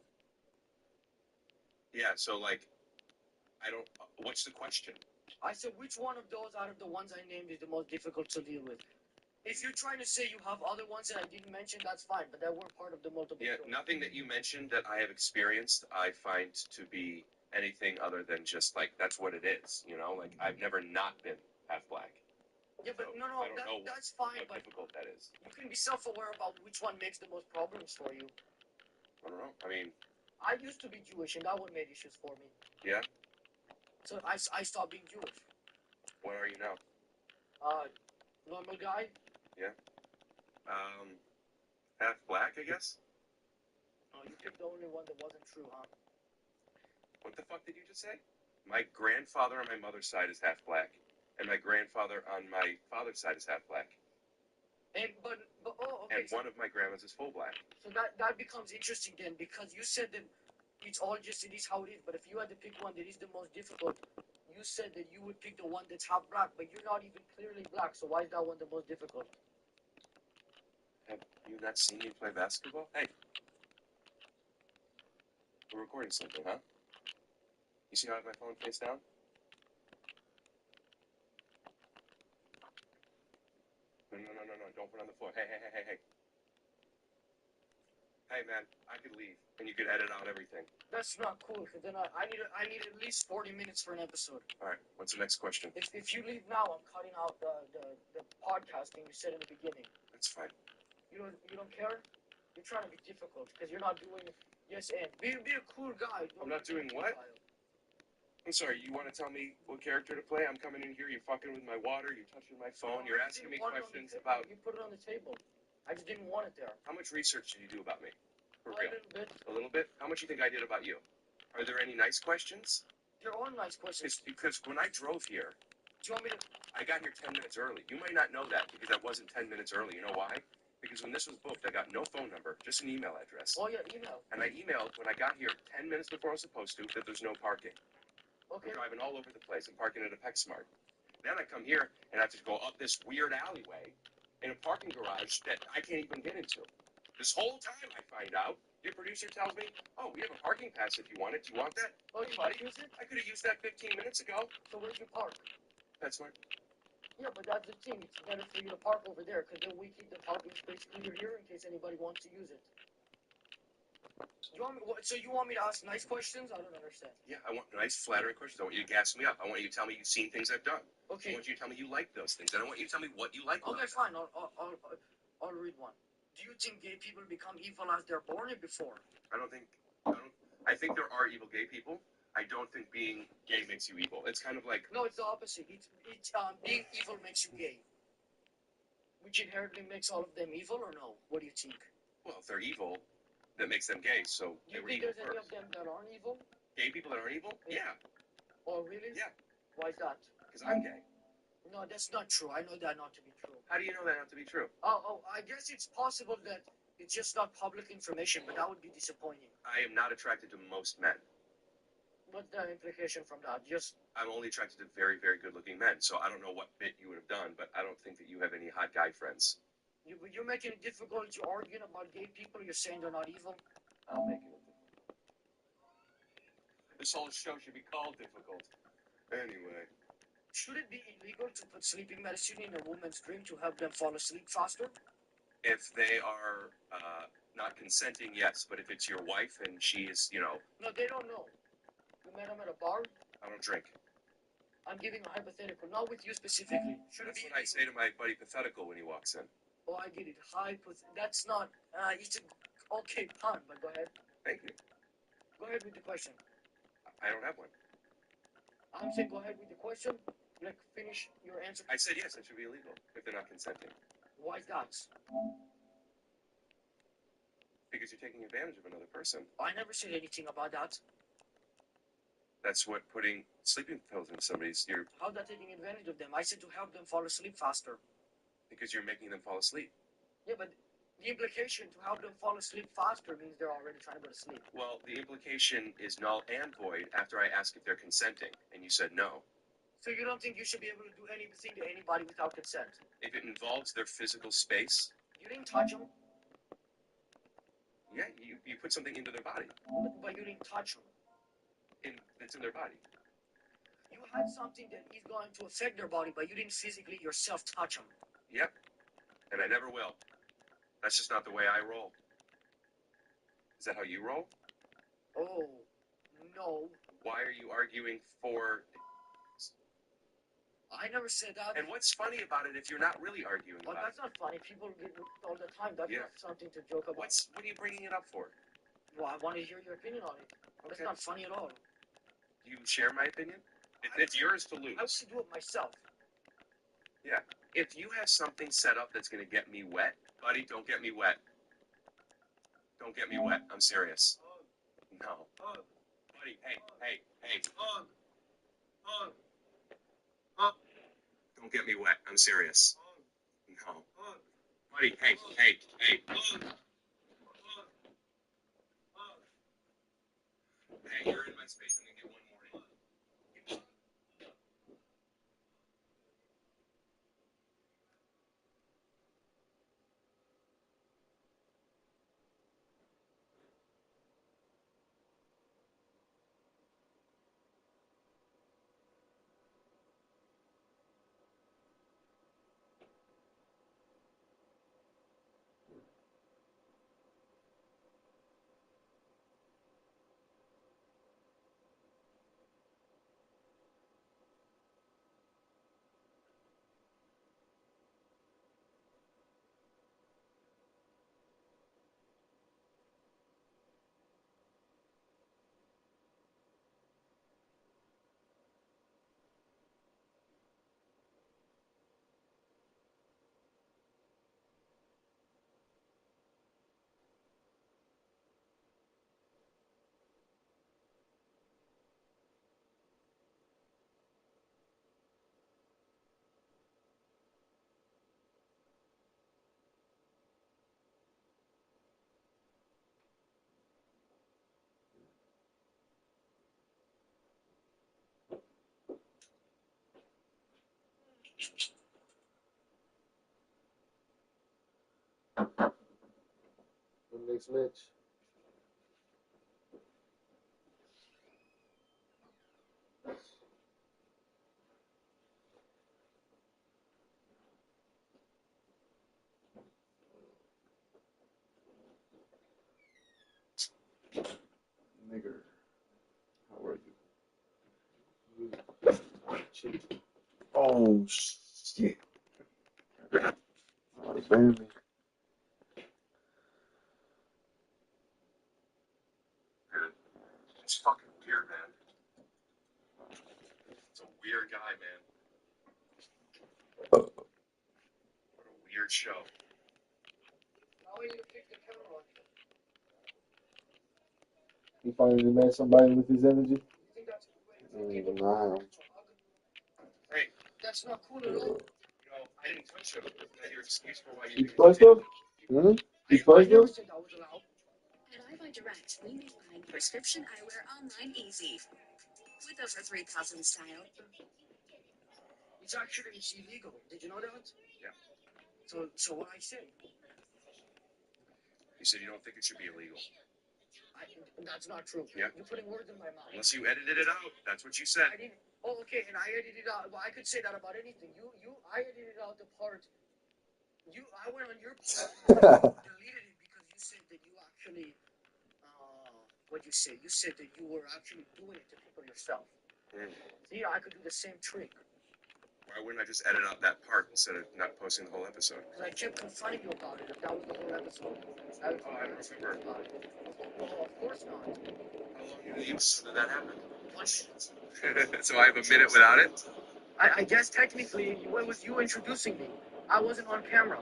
[SPEAKER 3] Yeah, so what's the question?
[SPEAKER 4] I said, which one of those out of the ones I named is the most difficult to deal with? If you're trying to say you have other ones that I didn't mention, that's fine, but that weren't part of the multiple
[SPEAKER 3] Yeah,
[SPEAKER 4] choice.
[SPEAKER 3] nothing that you mentioned that I have experienced I find to be anything other than just that's what it is, I've never not been half black.
[SPEAKER 4] Yeah, but
[SPEAKER 3] So,
[SPEAKER 4] no,
[SPEAKER 3] I don't know
[SPEAKER 4] that's fine,
[SPEAKER 3] How
[SPEAKER 4] but
[SPEAKER 3] difficult that is.
[SPEAKER 4] you can be self-aware about which one makes the most problems for you.
[SPEAKER 3] I don't know. I mean,
[SPEAKER 4] I used to be Jewish, and that one made issues for me.
[SPEAKER 3] yeah.
[SPEAKER 4] So I stopped being Jewish.
[SPEAKER 3] What are you now?
[SPEAKER 4] Normal guy.
[SPEAKER 3] Yeah. Half black, I guess.
[SPEAKER 4] Oh, you picked the only one that wasn't true, huh?
[SPEAKER 3] What the fuck did you just say? My grandfather on my mother's side is half black, and my grandfather on my father's side is half black.
[SPEAKER 4] And but okay.
[SPEAKER 3] And one of my grandmas is full black.
[SPEAKER 4] So that becomes interesting then, because you said that it's all just it is how it is. But if you had to pick one that is the most difficult, you said that you would pick the one that's half black, but you're not even clearly black. So why is that one the most difficult?
[SPEAKER 3] Have you not seen me play basketball? Hey. We're recording something, huh? You see how I have my phone face down? No. Don't put it on the floor. Hey. Hey, man, I could leave, and you could edit out everything.
[SPEAKER 4] That's not cool, because then I need at least 40 minutes for an episode.
[SPEAKER 3] All right, what's the next question?
[SPEAKER 4] If you leave now, I'm cutting out the podcasting you said in the beginning.
[SPEAKER 3] That's fine.
[SPEAKER 4] You don't care? You're trying to be difficult, because you're not doing Yes, and be a cool guy.
[SPEAKER 5] I'm not doing what? I'm sorry, you want to tell me what character to play? I'm coming in here, you're fucking with my water, you're touching my phone, you're asking me questions about...
[SPEAKER 4] You put it on the table. I just didn't want it there.
[SPEAKER 5] How much research did you do about me? For
[SPEAKER 4] A
[SPEAKER 5] real?
[SPEAKER 4] little bit.
[SPEAKER 5] A little bit? How much do you think I did about you? Are there any nice questions?
[SPEAKER 4] There are nice questions.
[SPEAKER 5] Because when I drove here,
[SPEAKER 4] Do you want me to...
[SPEAKER 5] I got here 10 minutes early. You might not know that because I wasn't 10 minutes early. You know why? Because when this was booked, I got no phone number, just an email address.
[SPEAKER 4] Oh, yeah, email.
[SPEAKER 5] And I emailed when I got here 10 minutes before I was supposed to that there's no parking.
[SPEAKER 4] Okay.
[SPEAKER 5] I'm driving all over the place. I'm parking at a PetSmart. Then I come here and I have to go up this weird alleyway in a parking garage that I can't even get into. This whole time I find out, your producer tells me, oh, we have a parking pass if you want it. Do you want that?
[SPEAKER 4] Oh, you might use it?
[SPEAKER 5] I could have used that 15 minutes ago.
[SPEAKER 4] So where'd you park?
[SPEAKER 5] PetSmart.
[SPEAKER 4] Yeah, but that's the thing. It's better for you to park over there, because then we keep the parking space clear here in case anybody wants to use it. So you want me to ask nice questions? I don't understand.
[SPEAKER 5] Yeah, I want nice, flattering questions. I want you to gas me up. I want you to tell me you've seen things I've done.
[SPEAKER 4] Okay.
[SPEAKER 5] I want you to tell me you like those things. I don't want you to tell me what you like.
[SPEAKER 4] Okay, fine. I'll read one. Do you think gay people become evil as they're born or before?
[SPEAKER 5] I think there are evil gay people. I don't think being gay makes you evil. It's kind of like...
[SPEAKER 4] No, it's the opposite. Being evil makes you gay. Which inherently makes all of them evil, or no? What do you think?
[SPEAKER 5] Well, if they're evil, that makes them gay, so
[SPEAKER 4] Do
[SPEAKER 5] they
[SPEAKER 4] you
[SPEAKER 5] were
[SPEAKER 4] think
[SPEAKER 5] evil
[SPEAKER 4] there's any
[SPEAKER 5] first.
[SPEAKER 4] of them that aren't evil?
[SPEAKER 5] Gay people that aren't evil? Yeah,
[SPEAKER 4] Oh, really?
[SPEAKER 5] Yeah.
[SPEAKER 4] Why is that?
[SPEAKER 5] because I'm gay.
[SPEAKER 4] No, that's not true. I know that not to be true.
[SPEAKER 5] How do you know that not to be true?
[SPEAKER 4] I guess it's possible that it's just not public information, but that would be disappointing.
[SPEAKER 5] I am not attracted to most men.
[SPEAKER 4] What's the implication from that?
[SPEAKER 5] I'm only attracted to very, very good-looking men, so I don't know what bit you would have done, but I don't think that you have any hot guy friends.
[SPEAKER 4] You're making it difficult. You're arguing about gay people. You're saying they're not evil. I'll make it difficult.
[SPEAKER 5] This whole show should be called difficult. Anyway.
[SPEAKER 4] Should it be illegal to put sleeping medicine in a woman's drink to help them fall asleep faster?
[SPEAKER 5] If they are not consenting, yes, but if it's your wife and she is,
[SPEAKER 4] No, they don't know. You met them at a bar?
[SPEAKER 5] I don't drink.
[SPEAKER 4] I'm giving a hypothetical, not with you specifically. Should
[SPEAKER 5] That's
[SPEAKER 4] it be
[SPEAKER 5] what I say to my buddy Pathetical when he walks in.
[SPEAKER 4] Oh, I get it. That's not, it's a okay pun, but go ahead.
[SPEAKER 5] Thank you.
[SPEAKER 4] Go ahead with the question.
[SPEAKER 5] I don't have one.
[SPEAKER 4] I'm saying go ahead with the question. Like, finish your answer.
[SPEAKER 5] I said yes, it should be illegal if they're not consenting.
[SPEAKER 4] Why is that?
[SPEAKER 5] Because you're taking advantage of another person.
[SPEAKER 4] I never said anything about that.
[SPEAKER 5] That's what putting sleeping pills in somebody's ear,
[SPEAKER 4] How's that taking advantage of them? I said to help them fall asleep faster.
[SPEAKER 5] because you're making them fall asleep.
[SPEAKER 4] Yeah, but the implication to help them fall asleep faster means they're already trying to go to sleep.
[SPEAKER 5] Well, the implication is null and void after I ask if they're consenting, and you said no.
[SPEAKER 4] So you don't think you should be able to do anything to anybody without consent?
[SPEAKER 5] If it involves their physical space,
[SPEAKER 4] You didn't touch them,
[SPEAKER 5] yeah, you put something into their body.
[SPEAKER 4] but you didn't touch them.
[SPEAKER 5] It's in their body.
[SPEAKER 4] You had something that is going to affect their body, but you didn't physically yourself touch them.
[SPEAKER 5] Yep. And I never will. That's just not the way I roll. Is that how you roll?
[SPEAKER 4] Oh, no.
[SPEAKER 5] Why are you arguing for...
[SPEAKER 4] I never said that.
[SPEAKER 5] And what's funny about it if you're not really arguing
[SPEAKER 4] Well,
[SPEAKER 5] about
[SPEAKER 4] that's not funny. People get it all the time. That's
[SPEAKER 5] Yeah.
[SPEAKER 4] not something to joke
[SPEAKER 5] it?
[SPEAKER 4] about.
[SPEAKER 5] What are you bringing it up for?
[SPEAKER 4] Well, I want to hear your opinion on it. That's
[SPEAKER 5] Okay.
[SPEAKER 4] not funny at all.
[SPEAKER 5] Do you share my opinion? It's yours to lose.
[SPEAKER 4] I wouldn't do it myself.
[SPEAKER 5] Yeah. If you have something set up that's going to get me wet, buddy, don't get me wet. Don't get me wet. I'm serious. No. Buddy, hey. Don't get me wet. I'm serious. No. Buddy, hey. Hey, you're in my space. I'm going to get one more in.
[SPEAKER 10] Next match.
[SPEAKER 7] Nigger, how are you? Oh shit! Oh, baby.
[SPEAKER 5] Dude, it's fucking weird, man. It's a weird guy, man. What a weird show.
[SPEAKER 4] Now we need to fix the camera.
[SPEAKER 10] He finally met somebody with his energy.
[SPEAKER 4] You think that's a good way to fix people?
[SPEAKER 10] Nah.
[SPEAKER 5] Hey,
[SPEAKER 4] That's not cool at all.
[SPEAKER 5] you know, I didn't touch him. Isn't that your excuse for why you
[SPEAKER 10] He
[SPEAKER 5] think
[SPEAKER 10] first
[SPEAKER 5] it's
[SPEAKER 10] off? He
[SPEAKER 4] I
[SPEAKER 10] first
[SPEAKER 4] never
[SPEAKER 10] off?
[SPEAKER 4] said that was allowed.
[SPEAKER 6] At Direct, we make buying prescription eyewear online easy. With over 3,000 styles.
[SPEAKER 4] It's actually illegal. Did you know that?
[SPEAKER 5] Yeah.
[SPEAKER 4] So what I say?
[SPEAKER 5] You said you don't think it should be illegal.
[SPEAKER 4] That's not true.
[SPEAKER 5] Yeah.
[SPEAKER 4] You're putting words in my mouth.
[SPEAKER 5] Unless you edited it out. That's what you said.
[SPEAKER 4] I didn't. Oh, okay. And I edited it out. Well, I could say that about anything. I edited out the part. I went on your part, deleted it because you said that you actually. What'd you say? You said that you were actually doing it to people yourself. See, I could do the same trick.
[SPEAKER 5] Why wouldn't I just edit out that part instead of not posting the whole episode?
[SPEAKER 4] Because I kept confronting you about it. If that was the whole episode.
[SPEAKER 5] I don't remember.
[SPEAKER 4] About it. Oh, of course not.
[SPEAKER 5] How long did that happen?
[SPEAKER 4] 1 minute.
[SPEAKER 5] So I have a minute without it?
[SPEAKER 4] I guess technically it was you introducing me. I wasn't on camera.